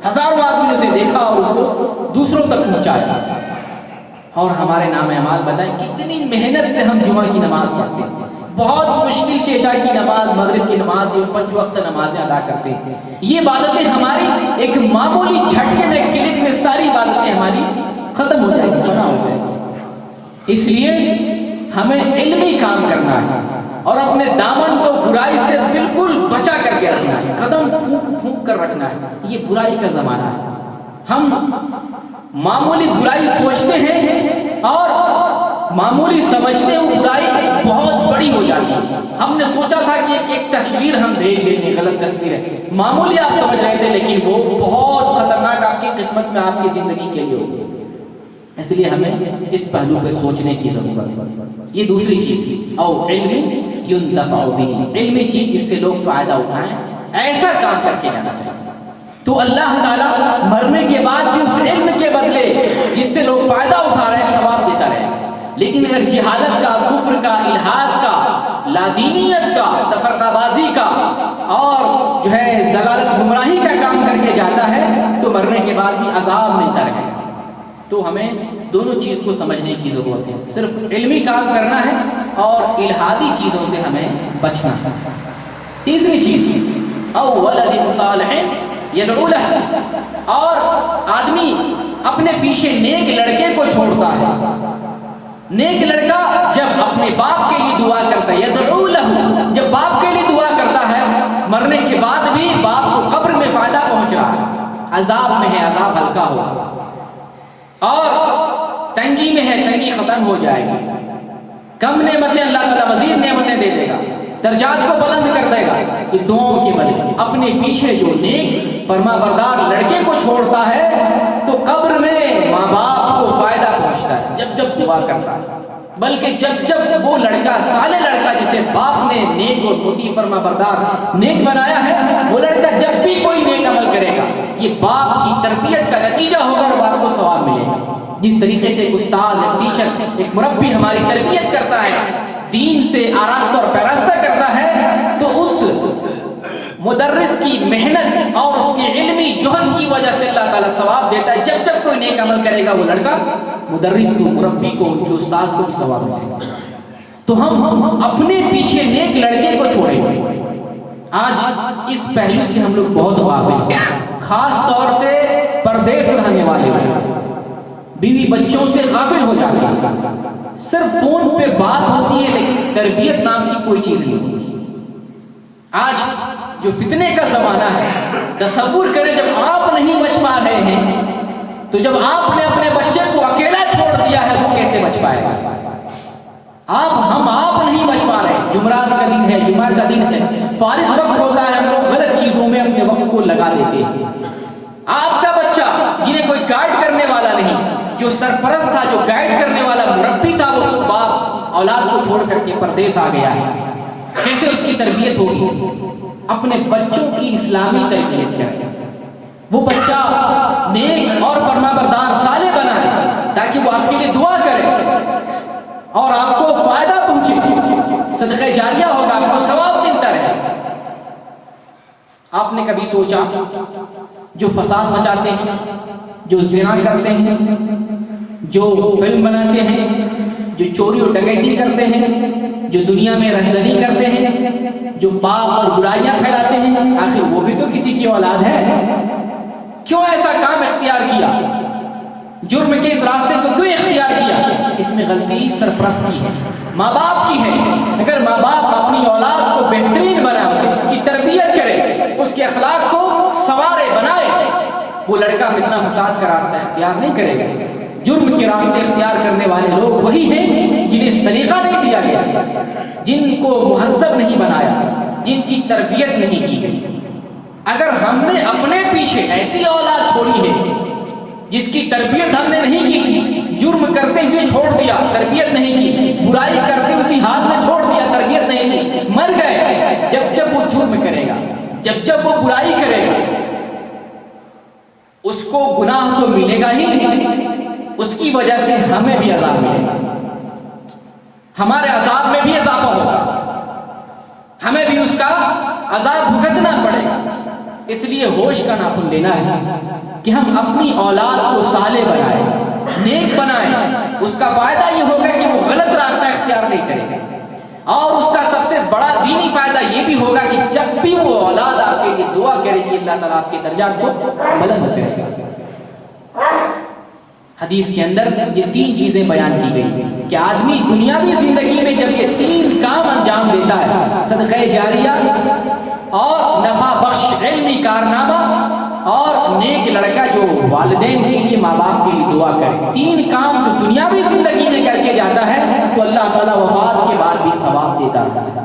ہزاروں آدمی نے اسے دیکھا اور اس کو دوسروں تک پہنچایا۔ اور ہمارے نام اعمال بتائیں کتنی محنت سے ہم جمعہ کی نماز پڑھتے ہیں، بہت مشکل سے عشاء کی نماز، مغرب کی نماز، یہ 5 وقت نمازیں ادا کرتے ہیں۔ یہ عبادتیں ہماری ایک معمولی جھٹکے میں، کلک میں ساری عبادتیں ہماری ختم ہو جائے گی، فنا ہو جائے گی۔ اس لیے ہمیں علمی کام کرنا ہے اور اپنے دامن کو برائی سے بالکل بچا کر کے رکھنا ہے، قدم پھونک کر رکھنا ہے۔ یہ برائی کا زمانہ ہے، ہم معمولی برائی سوچتے ہیں اور معمولی سمجھتے ہیں، وہ برائی بہت بڑی ہو جاتی ہے۔ ہم نے سوچا تھا کہ ایک تصویر ہم بھیج دیتے ہیں، غلط تصویر ہے، معمولی آپ سمجھ رہے تھے، لیکن وہ بہت خطرناک آپ کی قسمت میں، آپ کی زندگی کے لیے ہوگی۔ اس لیے ہمیں اس پہلو پہ سوچنے کی ضرورت ہے۔ یہ دوسری چیز تھی، او علم ينتفع به، علمی چیز جس سے لوگ فائدہ اٹھائیں، ایسا کام کر کے جانا چاہیے۔ تو اللہ تعالیٰ مرنے کے بعد بھی اس علم کے بدلے جس سے لوگ فائدہ اٹھا رہے ہیں ثواب دیتا رہے گا۔ لیکن اگر جہالت کا، کفر کا، الحاد کا، لادینیت کا، تفرقہ بازی کا اور جو ہے ضلالت گمراہی کا کام کر کے جاتا ہے تو مرنے کے بعد بھی عذاب ملتا رہے گا۔ تو ہمیں دونوں چیز کو سمجھنے کی ضرورت ہے، صرف علمی کام کرنا ہے اور الحادی چیزوں سے ہمیں بچنا ہے۔ تیسری چیز، او ولد صالح یدعو لہ، اور آدمی اپنے پیچھے نیک لڑکے کو چھوڑتا ہے۔ نیک لڑکا جب اپنے باپ کے لیے دعا کرتا ہے، یدعو لہ، جب باپ کے لیے دعا کرتا ہے، مرنے کے بعد بھی باپ کو قبر میں فائدہ پہنچ رہا ہے، عذاب میں ہے، عذاب ہلکا ہوگا، اور تنگی میں ہے، تنگی ختم ہو جائے گی، کم نعمتیں اللہ تعالیٰ مزید نعمتیں دے دے گا، درجات کو بلند کر دے گا۔ یہ دعاؤں کے بدلے اپنے پیچھے جو نیک فرما بردار لڑکے کو چھوڑتا ہے تو قبر میں ماں باپ کو فائدہ پہنچتا ہے جب دعا کرتا ہے، بلکہ جب وہ لڑکا، صالح لڑکا جسے باپ نے نیک اور مطیع فرما بردار نیک بنایا ہے، وہ لڑکا جب بھی کوئی نیک عمل کرے گا یہ باپ کی تربیت کا نتیجہ ہوگا اور باپ کو ثواب ملے گا۔ جس طریقے سے ایک استاذ، ایک ٹیچر، ایک مربی ہماری تربیت کرتا ہے، دین سے آراستہ اور پیراستہ کرتا ہے، تو اس مدرس کی محنت اور اس کی علمی جہد کی وجہ سے اللہ تعالیٰ ثواب دیتا ہے. جب جب کوئی نیک عمل کرے گا وہ لڑکا مدرس کو، مربی کو، ان کے استاذ کو بھی ثواب ملے گا. تو ہم اپنے پیچھے نیک لڑکے کو چھوڑیں گے. آج اس پہلو سے ہم لوگ بہت غافل ہیں، خاص طور سے پردیس رہنے والے لوگ بیوی بچوں سے غافل ہو جاتے ہیں. صرف فون پہ بات ہوتی ہے لیکن تربیت نام کی کوئی چیز نہیں ہوتی. آج جو فتنے کا زمانہ ہے، تصور کریں جب آپ نہیں بچ پا رہے ہیں تو جب آپ نے اپنے بچے کو اکیلا چھوڑ دیا ہے وہ کیسے بچ پائے گا؟ آپ نہیں بچ پا رہے. جمعرات کا دن ہے، جمعہ کا دن ہے، فارغ وقت ہوتا ہے، ہم لوگ غلط چیزوں میں اپنے وقت کو لگا دیتے ہیں. آپ کا بچہ جنہیں کوئی گائیڈ کرنے والا نہیں، جو سرپرست تھا، جو گائیڈ کرنے والا مربی تھا، وہ تو باپ اولاد کو چھوڑ کر کے پردیس آ گیا ہے. کیسے اس کی تربیت ہوگی؟ اپنے بچوں کی اسلامی تربیت کریں. وہ بچہ نیک اور فرمانبردار صالح بنائے تاکہ وہ آپ کے لیے دعا کرے اور آپ کو فائدہ پہنچے. صدقہ جاریہ ہوگا، آپ کو ثواب ملتا رہے. آپ نے کبھی سوچا جو فساد مچاتے ہیں، جو زنا کرتے ہیں، جو فلم بناتے ہیں، جو چوری اور ڈکیتی کرتے ہیں، جو دنیا میں رہزنی کرتے ہیں، جو پاپ اور برائیاں پھیلاتے ہیں، آخر وہ بھی تو کسی کی اولاد ہے. کیوں ایسا کام اختیار کیا؟ جرم کے اس راستے کو کیوں اختیار کیا؟ اس میں غلطی سرپرست کی ہے، ماں باپ کی ہے. اگر ماں باپ اپنی اولاد کو بہترین بنائے، اس کی تربیت کرے، اس کے اخلاق کو سنوارے بنائے، وہ لڑکا فتنہ فساد کا راستہ اختیار نہیں کرے گا. جرم کے راستے اختیار کرنے والے لوگ وہی ہیں جنہیں سلیقہ نہیں دیا گیا، جن کو مہذب نہیں بنایا، جن کی تربیت نہیں کی گئی. اگر ہم نے اپنے پیچھے ایسی اولاد چھوڑی ہے جس کی تربیت ہم نے نہیں کی تھی، جرم کرتے ہوئے چھوڑ دیا، تربیت نہیں کی، برائی کرتے اسی حال میں چھوڑ دیا، تربیت نہیں کی، مر گئے. جب جب وہ جرم کرے گا، جب جب وہ برائی کرے گا، اس کو گناہ تو ملے گا ہی، اس کی وجہ سے ہمیں بھی عذاب ملے گا، ہمارے عذاب میں بھی اضافہ ہوگا، ہمیں بھی اس کا عذاب بھگتنا پڑے گا. اس لیے ہوش کا ناخن لینا ہے کہ ہم اپنی اولاد کو صالح بنائیں، نیک بنائیں. اس کا فائدہ یہ ہوگا کہ وہ غلط راستہ اختیار نہیں کرے گا، اور اس کا سب سے بڑا دینی فائدہ یہ بھی ہوگا کہ جب بھی وہ اولاد آپ کے لیے دعا کرے گی، اللہ تعالیٰ آپ کے درجات کو بلند کرے گا. حدیث کے اندر یہ 3 چیزیں بیان کی گئی کہ آدمی دنیاوی زندگی میں جب یہ 3 کام انجام دیتا ہے، صدقہ جاریہ اور نفع بخش علمی کارنامہ اور نیک لڑکا جو والدین کے لیے، ماں باپ کے لیے دعا کرے، 3 کام جو دنیاوی زندگی میں کر کے جاتا ہے تو اللہ تعالیٰ وفات کے بعد بھی ثواب دیتا ہے.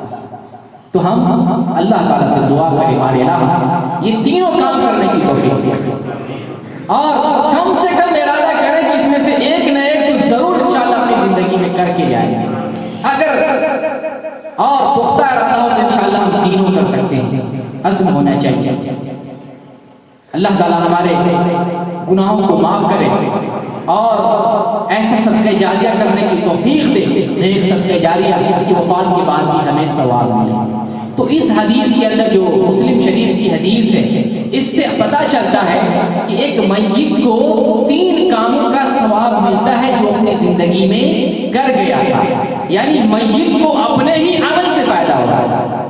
تو ہم اللہ تعالیٰ سے دعا کریں، مارے الہ یہ تینوں کام کرنے کی توفیق دے، اور کم سے کم ارادہ کریں کہ اس میں سے ایک نہ ایک تو ضرور انشاءاللہ اپنی زندگی میں کر کے جائیں گے. اگر اور پختہ ارادہ ہو تو انشاءاللہ ہم تینوں کر سکتے ہیں. عزم ہونا چاہیے. اللہ تعالیٰ ہمارے گناہوں کو معاف کرے اور ایسے صدقہ جاریہ کرنے کی توفیق دے، نیک صدقہ جاریہ کی وفات کے بعد بھی ہمیں ثواب ملے. تو اس حدیث کے اندر جو مسلم شریف کی حدیث ہے، اس سے پتہ چلتا ہے کہ ایک میت کو 3 کاموں کا ثواب ملتا ہے جو اپنی زندگی میں کر گیا تھا. یعنی میت کو اپنے ہی عمل سے فائدہ ہوتا ہے.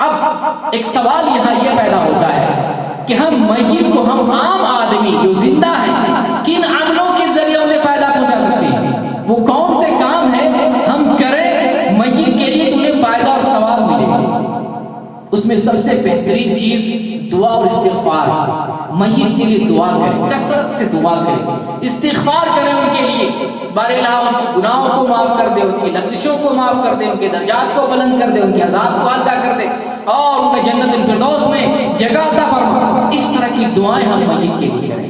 اب ایک سوال یہاں یہ پیدا ہوتا ہے کہ ہم میت کو، ہم عام آدمی جو زندہ ہیں، کن عملوں کے ذریعے انہیں فائدہ پہنچا سکتے ہیں؟ وہ کون سے کام ہیں ہم کریں میت کے لیے تو انہیں فائدہ اور ثواب ملے گا؟ اس میں سب سے بہترین چیز دعا اور استغفار ہے. میت کے لیے دعا کریں، کثرت سے دعا کریں، استغفار کریں ان کے لیے. بارے الہ ان کے گناہوں کو معاف کر دے، ان کی لغزشوں کو معاف کر دے، ان کے درجات کو بلند کر دے، ان کے عذاب کو ہلکا کر دے اور انہیں جنت الفردوس میں جگہ عطا فرما. اس طرح کی دعائیں ہم میت کے لیے کریں.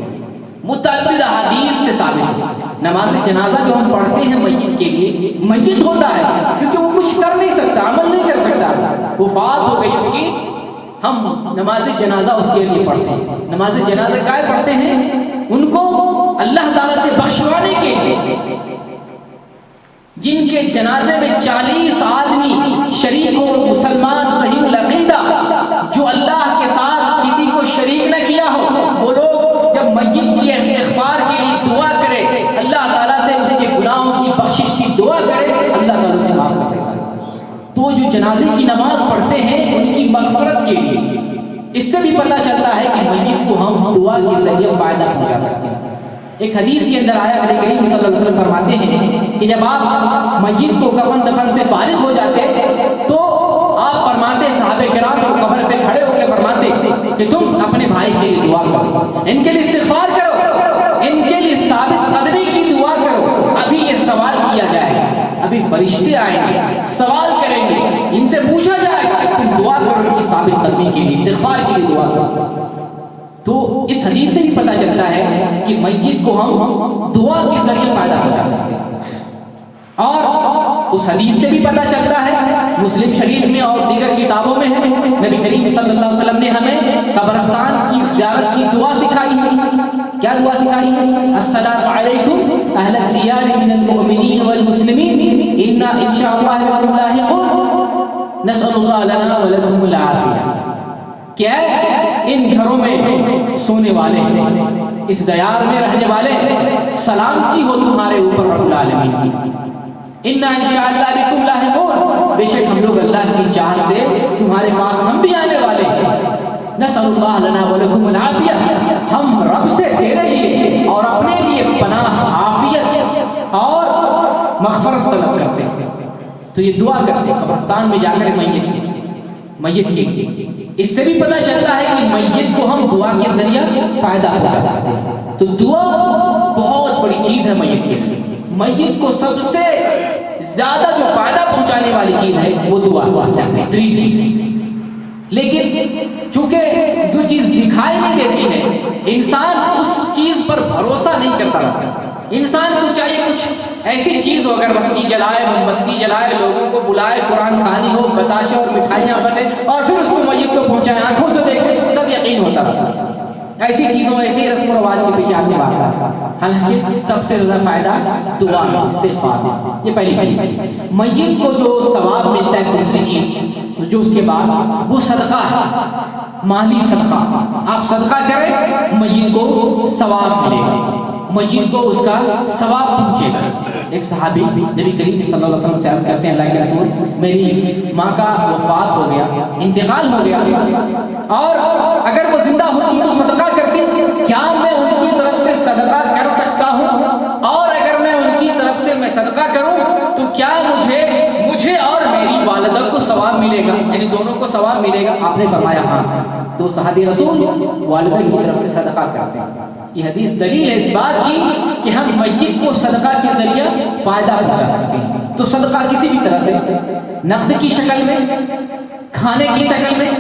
متعدد احادیث سے ثابت ہے. نماز جنازہ جو ہم پڑھتے ہیں میت کے لیے، میت ہوتا ہے کیونکہ وہ کچھ کر نہیں سکتا، عمل نہیں کر سکتا، وفات ہو گئی اس کی، ہم نماز جنازہ اس کے لیے پڑھتے ہیں. نماز جنازہ کائے پڑھتے ہیں؟ ان کو اللہ تعالیٰ سے بخشوانے کے لیے. جن کے جنازے میں 40 آدمی شریک ہو، مسلمان صحیح العقیدہ، وہ جو جنازے کی نماز پڑھتے ہیں ان کی مغفرت کے لیے. اس سے بھی پتہ چلتا ہے کہ میت کو ہم دعا کے ذریعے فائدہ پہنچا سکتے ہیں. ایک حدیث کے اندر آیا نبی کریم صلی اللہ علیہ وسلم فرماتے ہیں کہ جب آپ میت کو کفن دفن سے فارغ ہو جاتے تو آپ فرماتے صحابہ کرام کو قبر پہ کھڑے ہو کے فرماتے کہ تم اپنے بھائی کے لیے دعا کرو, ان کے لیے استغفار کرو, ان کے لیے ثابت قدمی کی دعا کرو. ابھی یہ سوال کیا جائے گا, ابھی فرشتے آئیں گے, سوال کریں گے, ان سے پوچھا جائے گا, تم دعا کرو ان کی ثابت قدمی کے لیے, استغفار کے لیے دعا کرو. تو اس حدیث سے بھی پتہ چلتا ہے کہ میت کو ہم دعا کے ذریعے فائدہ پہنچا سکتے ہیں. اور اس حدیث سے بھی پتہ چلتا ہے, مسلم شریف میں اور دیگر کتابوں میں ہے, نبی کریم صلی اللہ علیہ وسلم نے ہمیں قبرستان کی زیارت کی دعا سکھائی ہے. کیا دعا سکھائی ہے؟ السلام علیکم اہل الدیار من المؤمنین والمسلمین انا انشاءاللہ بكم لاحقون نسأل اللہ لنا ولکم العافیہ. کیا ہے ان گھروں میں سونے والے, اس دیار میں رہنے والے, سلامتی ہو تمہارے اوپر رب العالمین کی. انا انشاءاللہ بکم لاحقون, بے شک ہم لوگ اللہ کی چاہت سے تمہارے پاس ہم بھی آنے والے ہیں. نسأل اللہ لنا ولکم العافیہ, ہم رب سے تیرے لیے اور اپنے لیے پناہ, عافیت اور مغفرت طلب کرتے ہیں. تو یہ دعا کرتے ہیں قبرستان میں جا کر میت کے. اس سے بھی پتہ چلتا ہے کہ میت کو ہم دعا کے ذریعے فائدہ پہنچا سکتے ہیں. تو دعا بہت بڑی چیز ہے میت کے لیے. میت کو سب سے زیادہ جو فائدہ پہنچانے والی چیز ہے وہ دعا, سب سے بہترین چیز ہے. لیکن چونکہ جو چیز دکھائی نہیں دیتی ہے, انسان اس چیز پر بھروسہ نہیں کرتا رہتا. انسان کو چاہیے کچھ ایسی چیز ہو, اگربتی جلائے, موم بتی جلائے, لوگوں کو بلائے, قرآن خوانی ہو, بتاشے اور مٹھائیاں بنے اور پھر اس کو میت کو پہنچائے, آنکھوں سے دیکھے تب یقین ہوتا رہتا. ایسی چیزوں, ایسی رسم و رواج کے پیچھے آدمی بھاگتا ہے. حالانکہ سب سے زیادہ فائدہ دعا ہے, استغفار ہے. یہ پہلی چیز. میت کو جو ثواب ملتا ہے, دوسری چیز جو اس کے بعد وہ صدقہ ہے, مالی صدقہ. آپ صدقہ کریں میت کو ثواب ملے گا, میت کو اس کا ثواب پہنچے گا. ایک صحابی نبی کریم صلی اللہ علیہ وسلم سے عرض کرتے ہیں, اللہ کے رسول میری ماں کا وفات ہو گیا, انتقال ہو گیا, اور اگر وہ زندہ ہوتی تو صدقہ کرتی, کیا میں ان کی طرف سے صدقہ کر سکتا ہوں؟ اور اگر میں ان کی طرف سے میں صدقہ کروں تو کیا مجھے اور میری والدہ کو ثواب ملے گا, یعنی دونوں کو ثواب ملے گا؟ آپ نے فرمایا ہاں. تو صحابی رسول والدہ کی طرف سے صدقہ کرتے ہیں. یہ حدیث دلیل ہے اس بات کی کہ ہم میت کو صدقہ کے ذریعے فائدہ پہنچا سکتے ہیں. تو صدقہ کسی بھی طرح سے, نقد کی شکل میں, کھانے کی شکل میں,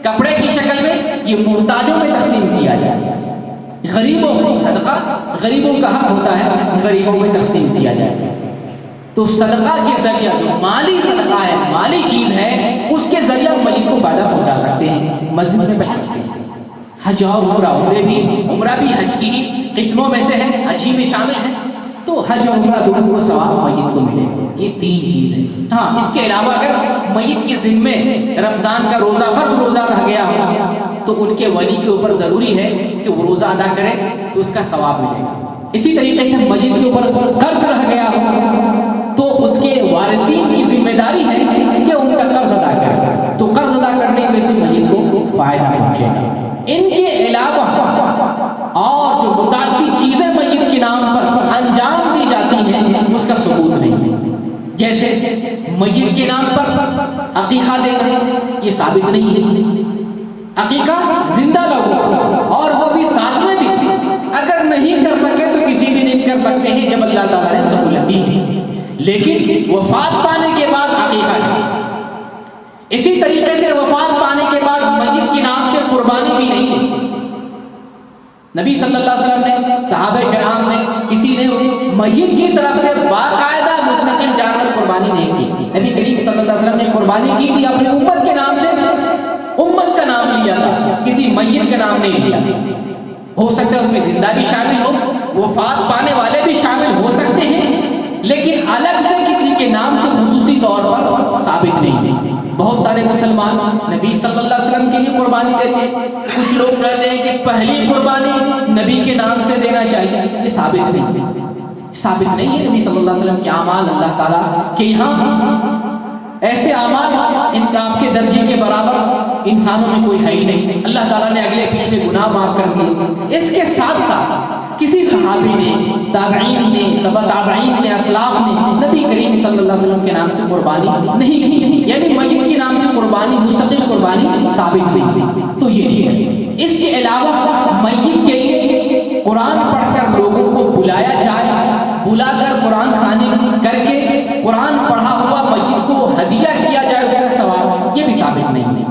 کپڑے کی شکل میں, یہ محتاجوں میں تقسیم کیا جائے. غریبوں کو صدقہ, غریبوں کا حق ہوتا ہے, غریبوں میں تقسیم کیا جائے. تو صدقہ کے ذریعہ جو مالی صدقہ ہے, مالی چیز ہے, اس کے ذریعہ میت کو فائدہ پہنچا سکتے ہیں, مسجد میں بیٹھ سکتے ہیں. حج اور عمرہ بھی حج کی ہی قسموں میں سے ہے, حج ہی میں شامل ہے. تو حج اور عمرہ دونوں کو ثواب میت کو ملے. یہ تین چیز ہے. ہاں, اس کے علاوہ اگر میت کے ذمے رمضان کا روزہ, فرض روزہ رہ گیا ہو تو ان کے ولی کے اوپر ضروری ہے کہ وہ روزہ ادا کرے, تو اس کا ثواب ملے گا. اسی طریقے سے میت کے اوپر قرض رہ گیا ہو تو اس کے وارثین کی ذمہ داری ہے کہ ان کا قرض ادا کرے. تو قرض ادا کرنے میں سے میت کو فائدہ پہنچے گا. ان کے علاوہ اور جو متعدد چیزیں میت کے نام پر انجام دی جاتی ہیں اس کا ثبوت نہیں ہے. جیسے میت کے نام پر عقیقہ دینا, یہ ثابت نہیں ہے. عقیقہ زندہ لوگوں اور وہ بھی 7ویں دن, اگر نہیں کر سکے تو کسی بھی دن کر سکتے ہیں جب اللہ تعالیٰ نے سہولت دی ہے, لیکن وفات پانے کے بعد عقیقہ نہیں. اسی طریقے سے وفات پانے کے بعد میت کے نام سے قربانی بھی نہیں ہے. نبی صلی اللہ علیہ وسلم نے, صحابہ کرام نے, کسی نے میت کی طرف سے باقاعدہ مستقل جانور قربانی نہیں کی. نبی کریم صلی اللہ علیہ وسلم نے قربانی کی تھی اپنی امت کے نام سے, امت کا نام لیا تھا, کسی میت کا نام نہیں لیا. ہو سکتا ہے اس میں زندہ بھی شامل ہو, وفات پانے والے بھی شامل ہو سکتے ہیں, لیکن الگ سے کسی کے نام سے خصوصی طور پر ثابت نہیں ہے. بہت سارے مسلمان نبی صلی اللہ علیہ وسلم کے لیے قربانی دیتے ہیں. کچھ لوگ کہتے ہیں کہ پہلی قربانی نبی کے نام سے دینا چاہیے. یہ ثابت نہیں ہے, ثابت نہیں ہے. نبی صلی اللہ علیہ وسلم کے اعمال اللہ تعالیٰ کے یہاں ایسے اعمال ان کا آپ کے درجے کے برابر انسانوں میں کوئی ہے ہی نہیں. اللہ تعالیٰ نے اگلے پچھلے گناہ معاف کر دیے. اس کے ساتھ ساتھ کسی صحابی نے، تابعین نے، تبع تابعین نے، اسلاف نے نبی کریم صلی اللہ علیہ وسلم کے نام سے قربانی نہیں کی، یعنی میت کے نام سے قربانی، مستقل قربانی ثابت نہیں. تو یہ نہیں ہے. اس کے علاوہ میت کے لیے قرآن پڑھ کر لوگوں کو بلایا جائے، بلا کر قرآن خوانی کر کے قرآن پڑھا ہوا میت کو ہدیہ کیا جائے اس کا ثواب، یہ بھی ثابت نہیں ہے.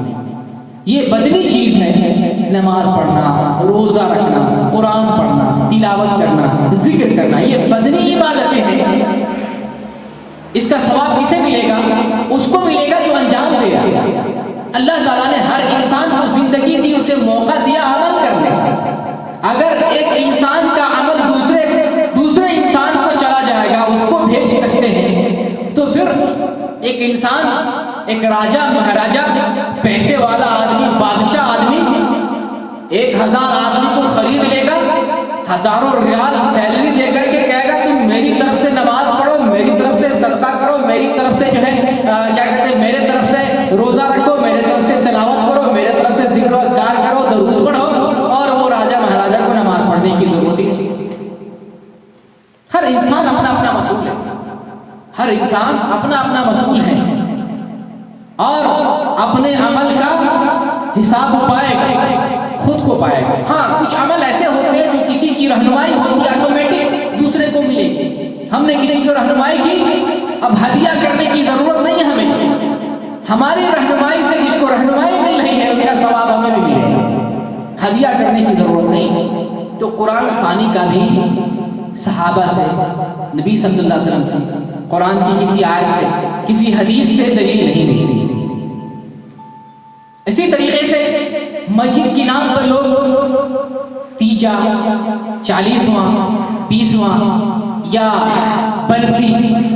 یہ بدنی چیز ہے. نماز پڑھنا، روزہ رکھنا، قرآن پڑھنا، تلاوت کرنا، ذکر کرنا، یہ بدنی عبادتیں ہیں. اس کا ثواب کسے ملے گا؟ اس کو ملے گا جو انجام دے گا. اللہ تعالیٰ نے ہر انسان کو زندگی دی، اسے موقع دیا عمل کرنے کا. اگر ایک انسان کا عمل دوسرے انسان کو چلا جائے گا، اس کو بھیج سکتے ہیں، تو پھر ایک انسان، ایک راجہ مہاراجہ، پیسے والا آدمی، بادشاہ آدمی 1000 آدمی کو خرید لے گا، ہزاروں ریال سیلری دے کر کے کہے گا تم میری طرف سے نماز پڑھو، میری طرف سے صدقہ کرو، میری طرف سے جو ہے کیا کہتے ہیں، میرے طرف سے روزہ رکھو، میرے طرف سے تلاوت کرو، میرے طرف سے ذکر و اذکار کرو، درود پڑھو. اور وہ راجہ مہاراجہ کو نماز پڑھنے کی ضرورت ہی نہیں. ہر انسان اپنا اپنا مسئول ہے. ہر انسان اپنا اپنا مسئول ہے اور اپنے عمل کا حساب پائے گا، خود کو پائے گا. ہاں کچھ عمل ایسے ہوتے ہیں جو کسی کی رہنمائی ہوتی ہے، آٹومیٹک دوسرے کو ملے. ہم نے کسی کو رہنمائی کی، اب ہدیہ کرنے کی ضرورت نہیں ہے ہمیں. ہماری رہنمائی سے جس کو رہنمائی مل رہی ہے ان کا ثواب ہمیں بھی ملے گا. ہدیہ کرنے کی ضرورت نہیں. تو قرآن خوانی کا بھی صحابہ سے، نبی صلی اللہ علیہ وسلم سے، قرآن کی کسی آیت سے، کسی حدیث سے دلیل نہیں ملتی. اسی طریقے سے مسجد کے نام پر لوگ تیجا، 40واں، 20واں یا برسی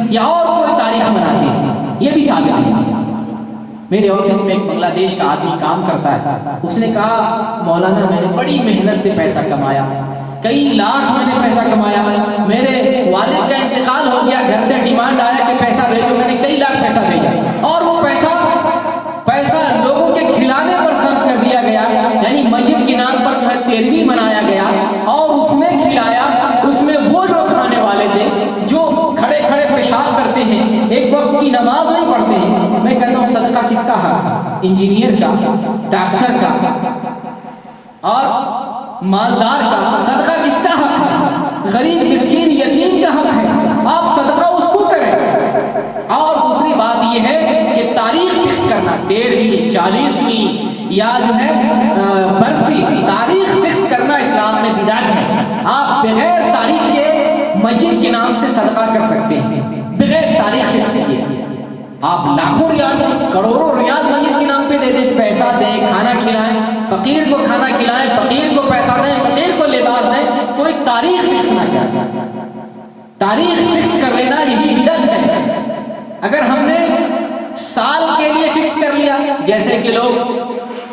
یا اور کوئی تاریخ مناتے ہیں. یہ بھی ثابت ہے. میرے آفس میں ایک بنگلہ دیش کا آدمی کام کرتا ہے. اس نے کہا مولانا میں نے بڑی محنت سے پیسہ کمایا، کئی لاکھ میں نے پیسہ کمایا، میرے والد کا انتقال ہو گیا، گھر سے ڈیمانڈ آیا کہ پیسہ بھیجو، میں نے کئی لاکھ پیسہ بھیجا، اور وہ پیسہ لوگوں کے کھلانے پر صرف کر دیا گیا. یعنی مسجد کے نام پر جو ہے 13ویں منایا گیا اور اس میں کھلایا. اس میں وہ لوگ کھانے والے تھے جو کھڑے کھڑے پیشاب کرتے ہیں، ایک وقت کی نماز نہیں پڑھتے ہیں. میں کہتا ہوں صدقہ کس کا حق ہے؟ انجینئر کا، ڈاکٹر کا اور مالدار کا. صدقہ کس کا حق ہے؟ غریب، مسکین، یتیم کا حق ہے. آپ صدقہ اس کو کریں. اور دوسری بات یہ ہے کہ تاریخ فکس کرنا، 13ویں، 40ویں یا جو ہے برسی، تاریخ فکس کرنا اسلام میں بدعت ہے. آپ بغیر تاریخ کے مسجد کے نام سے صدقہ کر سکتے ہیں، بغیر تاریخ فکس کیے. آپ لاکھوں ریال، کروڑوں ریال مسجد کے نام پہ دے دیں، پیسہ دیں، کھانا کھلائیں، فقیر کو کھانا کھلائیں، فقیر کو پیسہ دیں، فقیر کو لباس دیں، کوئی تاریخ فکس نہ کریں. تاریخ فکس کر لینا یہی بدعت ہے. اگر ہم نے سال کے لیے فکس کر لیا، جیسے کہ لوگ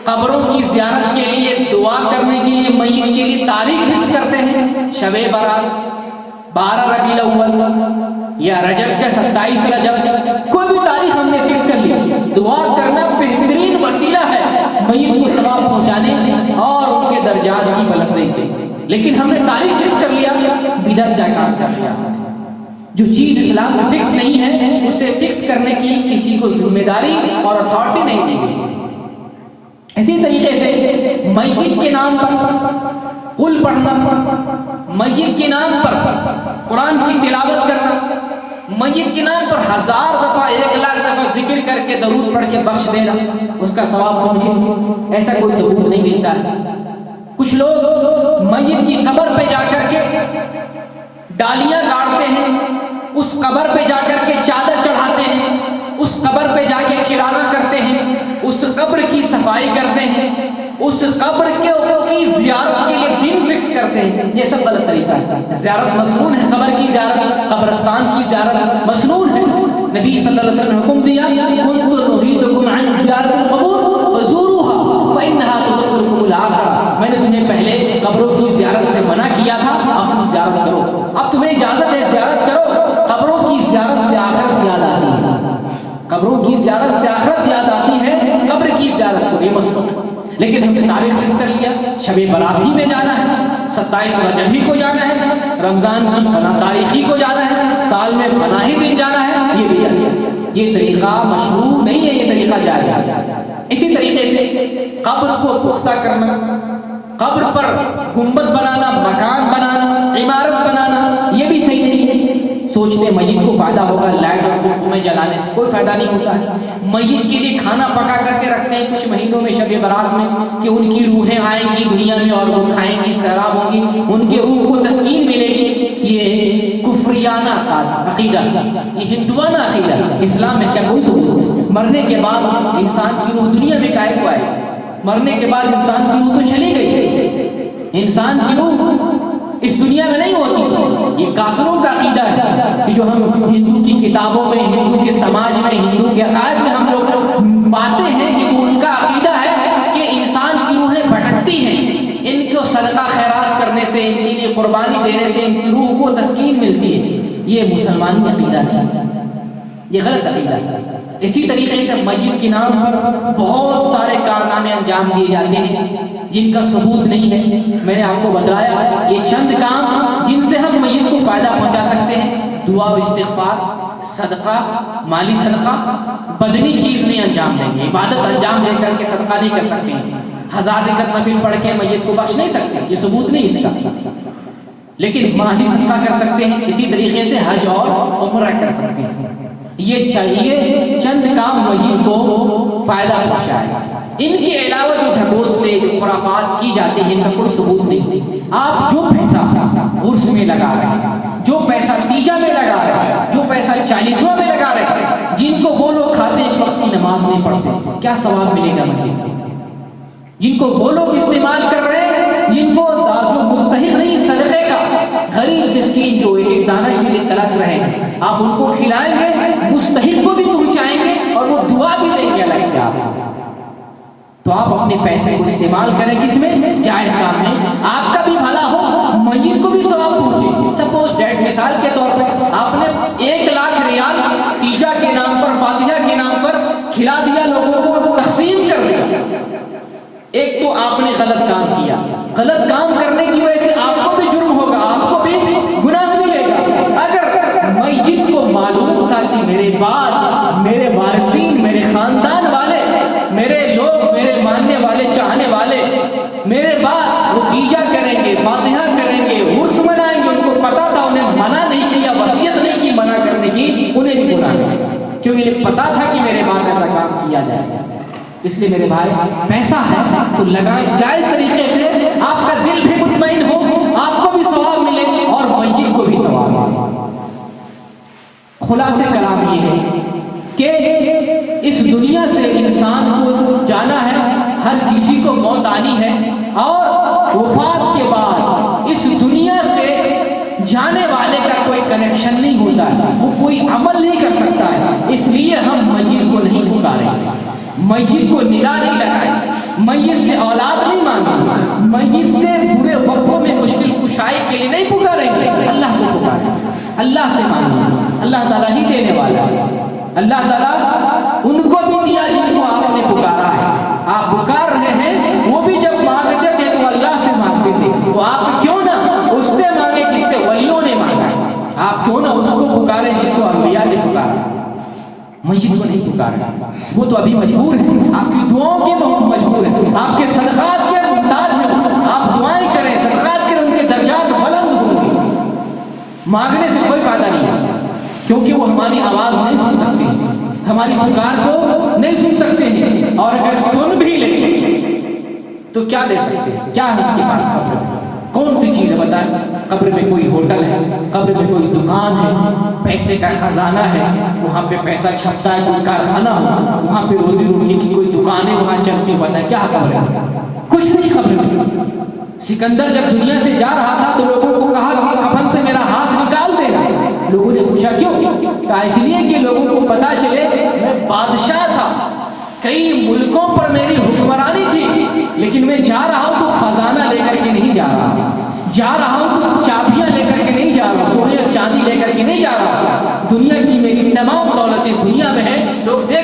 قبروں کی زیارت کے لیے، دعا کرنے کے لیے، میت کے لیے تاریخ فکس کرتے ہیں، شب برات 12 ربیع الاول یا رجب کے 27 رجب، کوئی بھی تاریخ ہم نے فکس کر لی. دعا کرنا بہترین وسیلہ ہے میت کو ثواب پہنچانے اور ان کے درجات کی بلندی کے. لیکن ہم نے تاریخ فکس کر لیا، بدعت کا کام کر لیا. جو چیز اسلام میں فکس نہیں ہے اسے فکس کرنے کی کسی کو ذمہ داری اور اتھارٹی نہیں دی گئی. اسی طریقے سے مسجد کے نام پر قل پڑھنا، مسجد کے نام پر قرآن کی تلاوت کرنا، مسجد کے نام پر 1000 دفعہ 1,00,000 دفعہ ذکر کر کے درود پڑھ کے بخش دینا، اس کا ثواب پہنچے، ایسا کوئی ثبوت نہیں ملتا ہے. کچھ لوگ مسجد کی قبر پہ جا کر کے ڈالیاں گاڑتے ہیں، اس قبر پہ جا کر کے چادر چڑھاتے ہیں، اس قبر پہ جا کے چرانہ کرتے ہیں، اس قبر کی صفائی کرتے ہیں، اس قبر کی زیارت کے لیے دن فکس کرتے ہیں. یہ سب غلط طریقہ ہے. زیارت مسنون ہے، قبر کی زیارت، قبرستان کی زیارت مسنون ہے. نبی صلی اللہ علیہ وسلم نے حکم دیا كنت نهيتكم عن زیارت القبور فزوروها فإنها تذكركم الآخرة. میں نے تمہیں پہلے قبروں کی زیارت سے منع کیا تھا، اب تم زیارت کرو. اب تمہیں اجازت ہے زیارت کرو. قبروں کی زیارت سے آخرت یاد آتی ہے. قبروں کی زیارت سے آخرت یاد آتی ہے قبر کی زیارت کو، یہ مسلم ہے۔ لیکن ہم نے تاریخ فکس کر لیا، شب برات ہی میں جانا ہے، 27 رجب ہی کو جانا ہے، رمضان کی فلاں تاریخ ہی کو جانا ہے، سال میں فلاں ہی دن جانا ہے، یہ بدعت ہے۔ یہ طریقہ مشروع نہیں ہے، یہ طریقہ جائز ہے۔ اسی طریقے سے قبر کو پختہ کرنا، قبر پر گنبد بنانا، مکان بنانا، عمارت بنانا، یہ بھی صحیح نہیں ہے۔ سوچتے میت کو فائدہ ہوگا لائٹ اور بلبوں میں جلانے سے، کوئی فائدہ نہیں ہوتا ہے۔ میت کے لیے کھانا پکا کر کے رکھتے ہیں کچھ مہینوں میں شب برات میں کہ ان کی روحیں آئیں گی دنیا میں اور وہ کھائیں گی، سیراب ہوں گی، ان کے روح کو تسکین ملے گی۔ یہ کفریانہ عقیدہ، یہ ہندوانہ عقیدہ، اسلام میں اس کا کوئی ثبوت نہیں۔ مرنے کے بعد انسان کی روح دنیا میں قائم ہوا ہے، مرنے کے بعد انسان کی روح تو چلی گئی، انسان کی روح اس دنیا میں نہیں ہوتی۔ یہ کافروں کا عقیدہ ہے کہ جو ہم ہندو کی کتابوں میں، ہندو کے سماج میں، ہندو کے عقائد میں ہم لوگ پاتے ہیں کہ وہ ان کا عقیدہ ہے کہ انسان کی روحیں بھٹکتی ہیں، ان کو صدقہ خیرات کرنے سے، ان کے لیے قربانی دینے سے ان کی روح کو تسکین ملتی ہے۔ یہ مسلمانی عقیدہ نہیں، یہ غلط عقیدہ ہے۔ اسی طریقے سے میت کے نام پر بہت سارے کارنامے انجام دیے جاتے ہیں جن کا ثبوت نہیں ہے۔ میں نے آپ کو بتایا یہ چند کام جن سے ہم میت کو فائدہ پہنچا سکتے ہیں: دعا و استغفار، صدقہ، مالی صدقہ، بدنی چیز نہیں انجام دیں گے، عبادت انجام دے کر کے صدقہ نہیں کر سکتے ہیں، 1000 رکعت نفل پڑھ کے میت کو بخش نہیں سکتے، یہ ثبوت نہیں اس کا، لیکن مالی صدقہ کر سکتے ہیں۔ اسی طریقے سے حج اور عمرہ کر سکتے ہیں۔ یہ چاہیے چند کام میت کو فائدہ پہنچائے۔ ان کے علاوہ جو ڈھکوسلے، جو خرافات کی جاتی ہیں، ان کا کوئی ثبوت نہیں۔ آپ جو پیسہ عرس میں لگا رہے ہیں، جو پیسہ تیجا میں لگا رہے ہیں، جو پیسہ 40واں میں لگا رہے ہیں، جن کو وہ لوگ کھاتے ایک وقت کی نماز نہیں پڑھتے، کیا ثواب ملے گا میت کو؟ جن کو وہ لوگ استعمال کر رہے ہیں جن کو جو مستحق نہیں صدقے کا، غریب مسکین جو ایک ایک دانہ کے لیے ترس رہے ہیں، آپ ان کو کھلائیں گے، مستحق کو بھی پہنچائیں گے اور وہ دعا بھی دیں گے الگ سے آپ۔ تو آپ اپنے پیسے کو استعمال کریں کس میں؟ جائز کام میں، آپ کا بھی بھلا ہو، میت کو بھی ثواب پہنچے۔ سپوز ڈیٹ مثال کے طور پر آپ نے 1 لاکھ ریال تیجا کے نام پر، فاتحہ کے نام پر کھلا دیا، لوگوں کو تقسیم کر دیا۔ ایک تو آپ نے غلط کام کیا، غلط کام کرنے کی وجہ سے آپ کو بھی جرم ہوگا، آپ کو بھی گناہ ملے گا۔ اگر میت کو معلوم تھا کہ میرے بعد میرے وارثین، میرے خاندان والے، میرے لوگ، میرے ماننے والے، چاہنے والے میرے بعد وہ تیجا کریں گے، فاتحہ کریں گے، عرس منائیں گے، ان کو پتا تھا، انہیں منع نہیں کیا، وصیت نہیں کی منع کرنے کی، انہیں بھی گناہ ہے، کیونکہ انہیں پتا تھا کہ میرے بعد ایسا کام کیا جائے گا۔ اس لیے میرے بھائی، پیسہ ہے تو لگائیں جائز طریقے سے، آپ کا دل بھی مطمئن ہو، آپ کو بھی ثواب ملے اور میت کو بھی ثواب ملے۔ خلاصہ کلام یہ ہے کہ اس دنیا سے انسان کو جانا ہے، ہر کسی کو موت آنی ہے، اور وفات کے بعد اس دنیا سے جانے والے کا کوئی کنیکشن نہیں ہوتا ہے، وہ کوئی عمل نہیں کر سکتا ہے۔ اس لیے ہم میت کو نہیں پکاریں، میت کو ندا نہیں لگائیں، میت سے اولاد نہیں مانگیں، میت سے برے وقتوں میں مشکل کشائی کے لیے نہیں پکاریں گے، اللہ کو پکاریں، اللہ سے مانگیں، اللہ تعالیٰ ہی دینے والا ہے۔ اللہ تعالیٰ ان کو بھی دیا جن کو آپ نے پکارا ہے۔ آپ پکار رہے ہیں، وہ بھی جب مانگتے تھے تو اللہ سے مانگتے تھے، تو آپ کیوں نہ اس سے مانگیں جس سے ولیوں نے مانگا ہے، آپ کیوں نہ اس کو پکاریں جس کو انبیاء نے پکارا۔ میت کو نہیں پکارنا، وہ تو ابھی مجبور ہے، آپ کی دعاؤں کے مجبور ہے، آپ کے صدقات کے محتاج ہیں، آپ دعائیں کریں، صدقات کریں، ان کے درجات بلند ہوں گے۔ مانگنے سے کوئی فائدہ نہیں ہے، کیونکہ وہ ہماری آواز نہیں سن سکتے، ہماری پکار کو نہیں سن سکتے ہیں، اور اگر سن بھی لیں تو کیا دے سکتے ہیں؟ کیا ہے ان کے پاس قبر میں؟ کون سی چیز ہے بتائیں؟ قبر میں کوئی ہوٹل ہے، قبر میں کوئی دکان ہے، پیسے کا خزانہ ہے، وہاں پہ پیسہ چھپتا ہے، کوئی کارخانہ ہو، وہاں پہ روزی روٹی کی کوئی دکانیں وہاں چلتی، بتائیں کیا قبر ہے؟ کچھ نہیں قبر میں۔ سکندر جب دنیا سے جا رہا تھا تو لوگوں کو کہا کہ کفن سے میرا ہاتھ نکال دینا۔ لوگوں نے پوچھا کیوں؟ کہا اس لیے کہ لوگوں کو پتا چلے میں بادشاہ تھا، کئی ملکوں پر میری حکمرانی تھی، لیکن میں جا رہا ہوں تو خزانہ لے کر کے نہیں جا رہا، جا رہا ہوں تو چابیاں لے کر کے نہیں جا رہا، سونے اور چاندی لے کر کے نہیں جا رہا، دنیا کی میری تمام دولتیں دنیا میں ہیں، لوگ دیکھ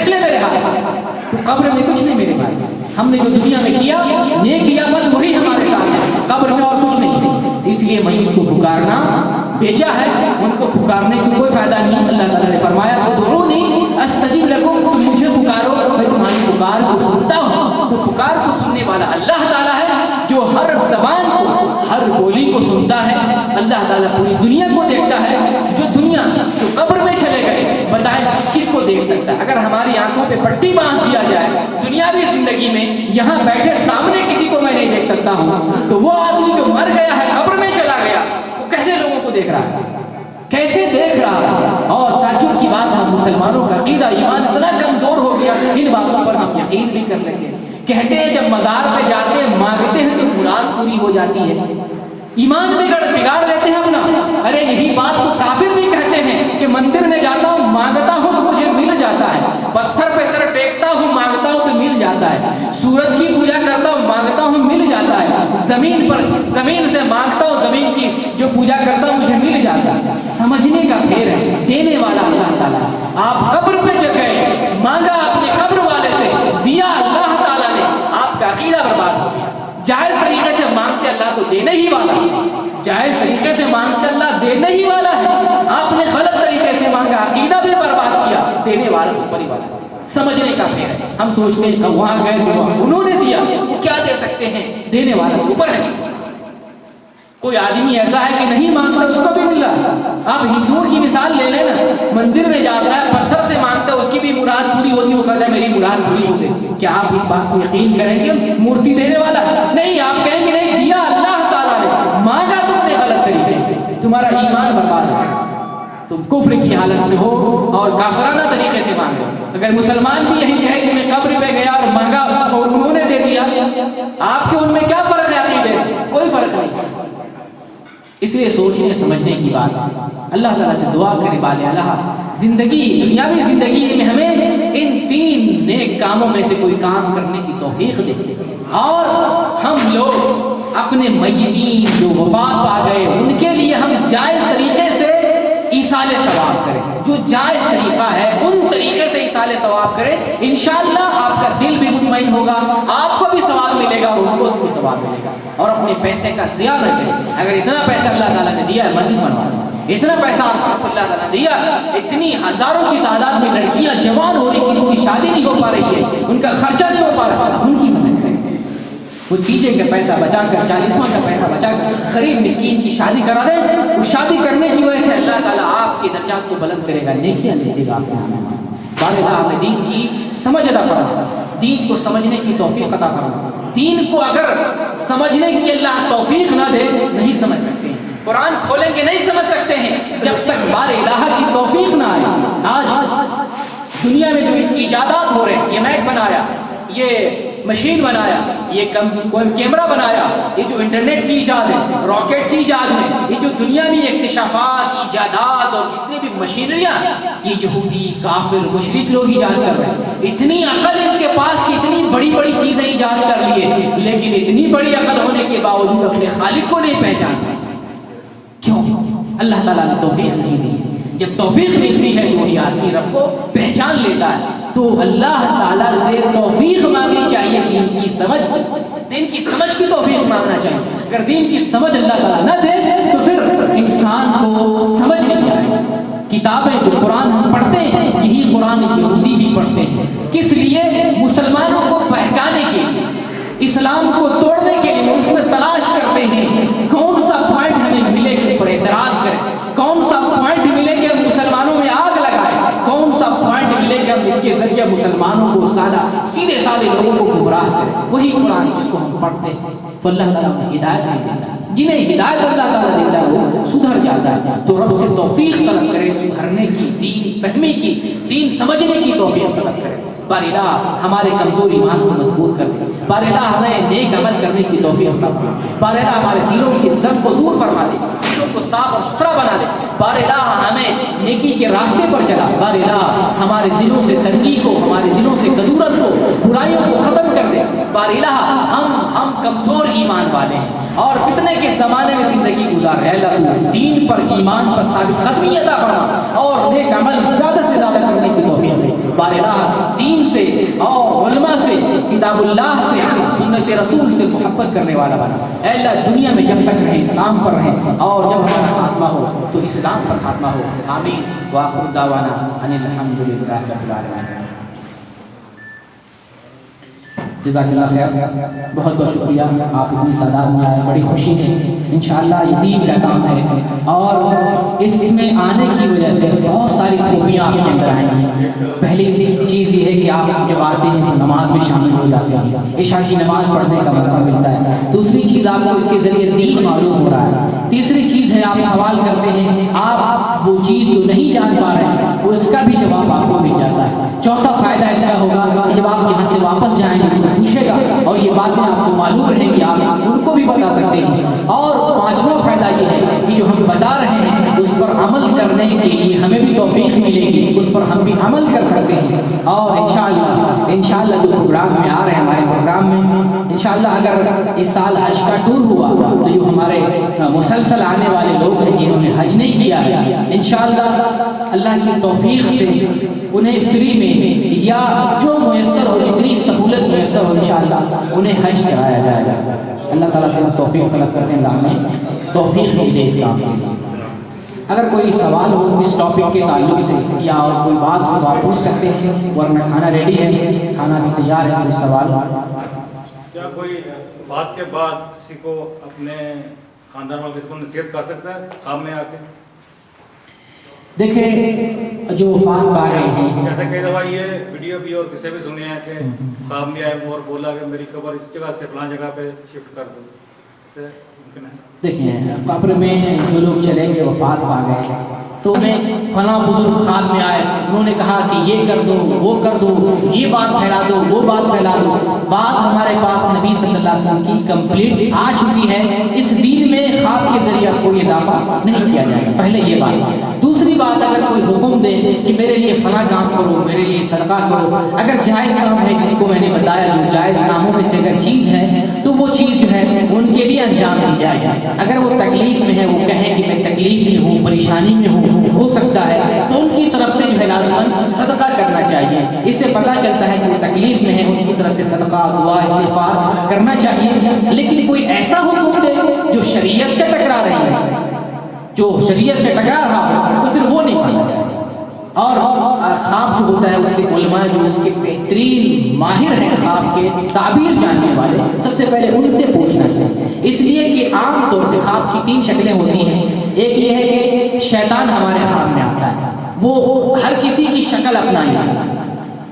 قبر میں کچھ نہیں میرے بھائی. ہم نے جو دنیا میں کیا نیک عمل وہی ہمارے ساتھ ہے, قبر میں اور کچھ نہیں. اس لیے میت کو پکارنا بیچا ہے, ان کو پکارنے کی کوئی فائدہ نہیں. اللہ تعالیٰ نے فرمایا ادعونی استجب لکم, تم مجھے پکارو میں تمہاری پکار کو سنتا ہوں. تو پکار کو سننے والا اللہ تعالیٰ ہے جو ہر زبان کو ہر بولی کو سنتا ہے. اللہ تعالیٰ پوری دنیا کو دیکھتا ہے. جو قبر میں چلے گئے بتائیں کس کو دیکھ سکتا ہے؟ اگر ہماری آنکھوں پہ پٹی باندھ دیا جائے دنیاوی زندگی میں, یہاں بیٹھے سامنے کسی کو میں نہیں دیکھ سکتا ہوں, تو وہ آدمی جو مر گیا ہے قبر میں چلا گیا وہ کیسے لوگوں کو دیکھ رہا ہے, کیسے دیکھ رہا ہے؟ اور تعجب کی بات, ہم مسلمانوں کا عقیدہ ایمان اتنا کمزور ہو گیا, ان باتوں پر ہم یقین بھی کر لیتے ہیں. کہتے ہیں جب مزار پہ جاتے ہیں مانگتے ہیں تو مراد پوری ہو جاتی ہے. ایمان بگاڑ لیتے ہیں اپنا. ارے یہی بات تو کافر بھی کہتے ہیں کہ مندر میں جاتا ہوں مانگتا ہوں تو مجھے مل جاتا ہے, پتھر پہ سر ٹیکتا ہوں مانگتا ہوں تو مل جاتا ہے, سورج کی پوجا کرتا ہوں مانگتا ہوں مل جاتا ہے, زمین سے مانگتا ہوں زمین کی جو پوجا کرتا ہوں مجھے مل جاتا ہے. سمجھنے کا پھیر ہے, دینے والا اللہ تعالیٰ. آپ قبر پہ جب گئے مانگا اپنے قبر والے سے, دیا اللہ تعالیٰ نے, آپ کا عقیدہ برباد ہو گیا. جائز طریقے سے مانگتے اللہ تو دینے ہی والا ہے, جائز طریقے سے مانگتے اللہ دینے ہی والا ہے. آپ نے غلط طریقے سے مانگا, عقیدہ بھی برباد کیا, دینے والا تو اوپر ہی والا ہے. سمجھنے کا پھیر ہے. ہم سوچتے ہیں کہ وہاں گئے تو انہوں نے دیا, وہ کیا دے سکتے ہیں, دینے والا تو اوپر ہے. کوئی آدمی ایسا ہے کہ نہیں مانگتا اس کو بھی مل رہا. آپ ہندوؤں کی مثال لے لیں نا, مندر میں جاتا ہے پتھر سے مانگتا ہے اس کی بھی مراد پوری ہوتی ہے, وہ کہتا ہے میری مراد پوری ہو گئی. کیا آپ اس بات کو یقین کریں گے مورتی دینے والا نہیں؟ آپ کہیں گے نہیں, دیا اللہ تعالیٰ نے, مانگا تم نے غلط طریقے سے, تمہارا ایمان برباد ہے, تم کفر کی حالت میں ہو اور کافرانہ طریقے سے مانگ رہے. اگر مسلمان بھی یہی کہے کہ میں قبر پہ گیا اور مانگا اور انہوں نے دے دیا, آپ کے ان میں کیا فرق ہے عقیدے میں؟ کوئی فرق نہیں. اس لیے سوچنے سمجھنے کی بات. اللہ تعالیٰ سے دعا کرے بالِ اللہ زندگی, دنیاوی زندگی میں ہمیں ان 3 نیک کاموں میں سے کوئی کام کرنے کی توفیق دے, اور ہم لوگ اپنے میتین جو وفات پا گئے ان کے لیے ہم جائز طریقے سے ایصال ثواب کریں. جو جائز طریقہ ہے ان طریقے سے ایصال ثواب کریں. انشاءاللہ آپ کا دل بھی مطمئن ہوگا, آپ کو بھی ثواب ملے گا اور ان کو بھی ثواب ملے گا. اور اپنے پیسے کا ضیاع نہ کریں. اگر اتنا پیسہ اللہ تعالیٰ نے دیا ہے مسجد بنوا دیں, اتنا پیسہ آپ کو اللہ تعالیٰ نے دیا, اتنی ہزاروں کی تعداد میں لڑکیاں جوان ہو رہی ہیں, ان کی شادی نہیں ہو پا رہی ہے, ان کا خرچہ نہیں ہو پا رہا, ان کی مدد کریں. وہ دیجے کا پیسہ بچا کر, 40واں کا پیسہ بچا کر غریب مسکین کی شادی کرا دیں. اس شادی کرنے کی وجہ سے اللہ تعالیٰ آپ کے درجات کو بلند کرے گا, نیکیاں دے گا آپ کے. بارگاہ ہمیں دین کی سمجھ عطا فرما, دین کو سمجھنے کی توفیق عطا فرما. دین کو اگر سمجھنے کی اللہ توفیق نہ دے نہیں سمجھ سکتے ہیں. قرآن کھولیں گے نہیں سمجھ سکتے ہیں جب تک بار الہ کی توفیق نہ آئے. آج دنیا میں جو ایجادات ہو رہے ہیں, یہ میک بنایا, یہ مشین بنایا, یہ کیمرہ بنایا, یہ جو انٹرنیٹ کی ایجاد ہے, راکٹ کی ایجاد ہے, یہ جو دنیا میں اکتشافات, ایجادات اور جتنے بھی مشینریاں, یہ یہودی کافر مشرک لوگ ایجاد کر رہے ہیں. اتنی عقل ان کے پاس کہ اتنی بڑی بڑی چیزیں ایجاد کر لیے, لیکن اتنی بڑی عقل ہونے کے باوجود اپنے خالق کو نہیں پہچانتے. کیوں؟ اللہ تعالیٰ نے توفیق نہیں دی. جب توفیق ملتی ہے تو وہی آدمی رب کو پہچان لیتا ہے. تو اللہ تعالیٰ سے توفیق مانگنی چاہیے, دین کی سمجھ کی توفیق مانگنا چاہیے. اگر دین کی سمجھ اللہ تعالیٰ نہ دے تو پھر انسان کو سمجھ نہیں آئے. کتابیں جو قرآن ہم پڑھتے ہیں یہی قرآن یہودی بھی پڑھتے ہیں. کس لیے؟ مسلمانوں کو بہکانے کے لیے, اسلام کو توڑنے کے لیے. اس میں تلاش کرتے ہیں کون سا پوائنٹ ہمیں ملے کہ اس پر اعتراض کریں, کون سا پوائنٹ ملے کہ ہم مسلمانوں میں آگ لگائیں, کون سا پوائنٹ ملے کہ ہم اس کے ذریعے مسلمانوں کو سیدھے سادے لوگوں کو گمراہ کریں. وہی قرآن جس کو ہم پڑھتے ہیں. تو اللہ تعالیٰ نے ہدایت نہیں دیتا. جنہیں ہدایت اللہ تعالیٰ دیتا ہے وہ سدھر جاتا ہے. تو رب سے توفیق طلب کرے سدھرنے کی, دین فہمی کی, دین سمجھنے کی توفیق طلب کرے. بار الہ ہمارے کمزور ایمان کو مضبوط کر دے. بار الہ ہمیں نیک عمل کرنے کی توفیق عطا فرما. بار الہ ہمارے دلوں کی زنگ کو دور فرما دے, دلوں کو صاف اور ستھرا بنا دے. بار الہ ہمیں نیکی کے راستے پر چلا. بار الہ ہمارے دلوں سے تنگی کو, ہمارے دلوں سے کدورت کو, برائیوں کو ختم کر دے. بار الہ ہم کمزور ایمان والے ہیں اور فتنے کے زمانے میں زندگی گزار رہے. اللہ دین پر, ایمان پر ثابت قدمی عطا فرما اور نیک عمل زیادہ سے زیادہ کرنے کی توفیق دے. بار الہ دین سے اور علماء کتاب اللہ سے سنت رسول سے محبت کرنے والا بنا۔ اے اللہ دنیا میں جب تک رہیں اسلام پر رہیں، اور جب ہمارا خاتمہ ہو تو اسلام پر خاتمہ ہو۔ آمین وآخر دعوانا ان الحمد للہ رب العالمین۔ جزاک اللہ خیر، بہت بہت شکریہ، آپ اتنی تعداد میں آئے، بڑی خوشی ہے۔ انشاءاللہ یہ دین کا کام ہے، اور اس میں آنے کی وجہ سے بہت ساری خوبیاں آپ کے اندر آئیں گی۔ پہلی چیز یہ ہے کہ آپ جب آتے ہیں تو نماز میں شامل ہو جاتے ہیں، عشاء کی نماز پڑھنے کا موقع ملتا ہے۔ دوسری چیز آپ کو اس کے ذریعے دین معلوم ہو رہا ہے۔ تیسری چیز ہے آپ سوال کرتے ہیں، آپ وہ چیز جو نہیں جان پا رہے ہیں وہ اس کا بھی جواب آپ کو مل جاتا ہے۔ چوتھا فائدہ اس کا ہوگا کہ جب آپ یہاں سے واپس جائیں گے تو پوچھے گا، اور یہ باتیں آپ کو معلوم رہیں گی، آپ ان کو بھی بتا سکتے ہیں۔ اور پانچواں فائدہ یہ ہے کہ جو ہم بتا رہے ہیں اس پر عمل کرنے کے لیے ہمیں بھی توفیق ملے گی، اس پر ہم بھی عمل کر سکتے ہیں۔ اور انشاءاللہ جو پروگرام میں آ رہے ہیں، ہمارے پروگرام میں انشاءاللہ اگر اس سال حج کا ٹور ہوا تو جو ہمارے مسلسل آنے والے لوگ ہیں جنہوں نے حج نہیں کیا ہے، انشاءاللہ اللہ کی توفیق سے انہیں فری میں یا جو میسر ہو، جتنی سہولت میسر ہو، انشاءاللہ انہیں حج کرایا جائے گا۔ اللہ تعالیٰ سے توفیق طلب کرتے ہیں، اللہ ہمیں توفیق ملے اس کام کے لیے۔ اگر کوئی سوال ہو اس ٹاپک کے تعلق سے یا اور کوئی بات ہو تو آپ پوچھ سکتے ہیں، ورنہ کھانا ریڈی ہے، کھانا بھی تیار ہے۔ کوئی سوال؟ کیا کوئی وفات کے بعد کسی کو اپنے خاندان والوں کسی کو نصیحت کر سکتا ہے خواب میں آ کے؟ دیکھیں جو وفات پا رہے ہیں، جیسے کئی دفعہ یہ ویڈیو بھی اور کسی بھی سنے ہیں کہ خواب میں آئے اور بولا کہ میری قبر اس جگہ سے فلاں جگہ پہ شفٹ کر دو، اسے ممکن ہے؟ دیکھیں قبر میں جو لوگ چلے گئے وفات پا گئے تو انہیں فلاں بزرگ خواب میں آئے، انہوں نے کہا کہ یہ کر دو، وہ کر دو، یہ بات پھیلا دو، وہ بات پھیلا دو۔ بات ہمارے پاس نبی صلی اللہ علیہ وسلم کی کمپلیٹ آ چکی ہے، اس دین میں خواب کے ذریعہ کوئی اضافہ نہیں کیا جائے گا، پہلے یہ بات۔ دوسری بات، اگر کوئی حکم دے کہ میرے لیے فلاں کام کرو، میرے لیے صدقہ کرو، اگر جائز کام ہے جس کو میں نے بتایا، جو جائز کاموں میں سے اگر چیز ہے تو وہ چیز جو ہے ان کے لیے انجام دی جائے گی۔ اگر وہ تکلیف میں ہے، وہ کہیں کہ میں تکلیف میں ہوں، پریشانی میں ہوں، ہو سکتا ہے تو ان کی طرف سے جو ہے لازماً صدقہ کرنا چاہیے۔ اس سے پتہ چلتا ہے کہ وہ تکلیف میں ہے، ان کی طرف سے صدقہ، دعا، استغفار کرنا چاہیے۔ لیکن کوئی ایسا حکم دے جو شریعت سے ٹکرا رہی ہے، جو شریعت سے ٹکرا رہا ہو، تو پھر وہ نہیں مانا جائے گا۔ اور خواب جو ہوتا ہے اس سے علماء جو اس کے بہترین ماہر ہیں خواب کے تعبیر جاننے والے، سب سے پہلے ان سے پوچھنا چاہیے، اس لیے کہ عام طور سے خواب کی 3 شکلیں ہوتی ہیں۔ ایک یہ ہے کہ شیطان ہمارے خواب میں آتا ہے، وہ ہر کسی کی شکل اپنا لے گا،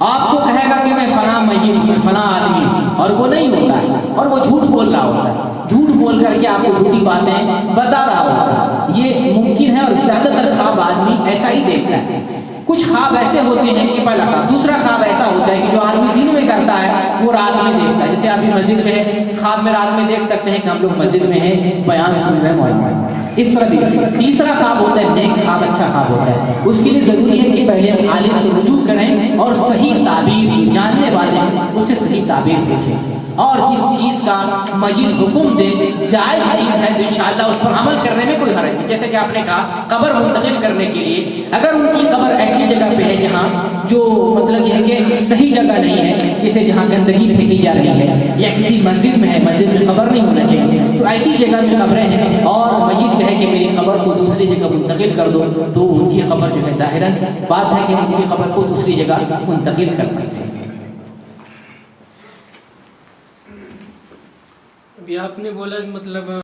آپ کو کہے گا کہ میں فلاں میت ہوں، میں فلاں آدمی ہوں، اور وہ نہیں ہوتا ہے، اور وہ جھوٹ بول رہا ہوتا ہے، جھوٹ بول کر کے آپ کو جھوٹی باتیں بتا رہا ہوتا ہے۔ یہ ممکن ہے، اور زیادہ تر خواب آدمی ایسا ہی دیکھتا ہے۔ کچھ خواب ایسے ہوتے ہیں کہ پہلا خواب، دوسرا خواب ایسا ہوتا ہے کہ جو آدمی دن میں کرتا ہے وہ رات میں دیکھتا ہے۔ جیسے ابھی مسجد میں ہے، خواب میں رات میں دیکھ سکتے ہیں کہ ہم لوگ مسجد میں ہیں، بیان سن رہے ہیں مولانا، اس طرح بھی۔ تیسرا خواب ہوتا ہے نیک خواب، اچھا خواب ہوتا ہے۔ اس کے لیے ضروری ہے کہ پہلے ہم عالم سے رجوع کریں اور صحیح تعبیر، جو جاننے والے ہیں اس سے صحیح تعبیر پوچھیں، اور جس چیز کا مجید حکم دے، جائز چیز ہے تو انشاءاللہ اس پر عمل کرنے میں کوئی حرج نہیں۔ جیسے کہ آپ نے کہا قبر منتقل کرنے کے لیے، اگر ان کی قبر ایسی جگہ پہ ہے جہاں جو مطلب یہ ہے کہ صحیح جگہ نہیں ہے، جیسے جہاں گندگی پھینکی جا رہی ہے، یا کسی مسجد میں ہے، مسجد میں قبر نہیں ہونا چاہیے، تو ایسی جگہ میں قبریں ہیں اور مجید کہے کہ میری قبر کو دوسری جگہ منتقل کر دو، تو ان کی قبر جو ہے ظاہراً بات ہے کہ ان کی قبر کو دوسری جگہ منتقل کر سکتے ہیں۔ ابھی آپ نے بولا مطلب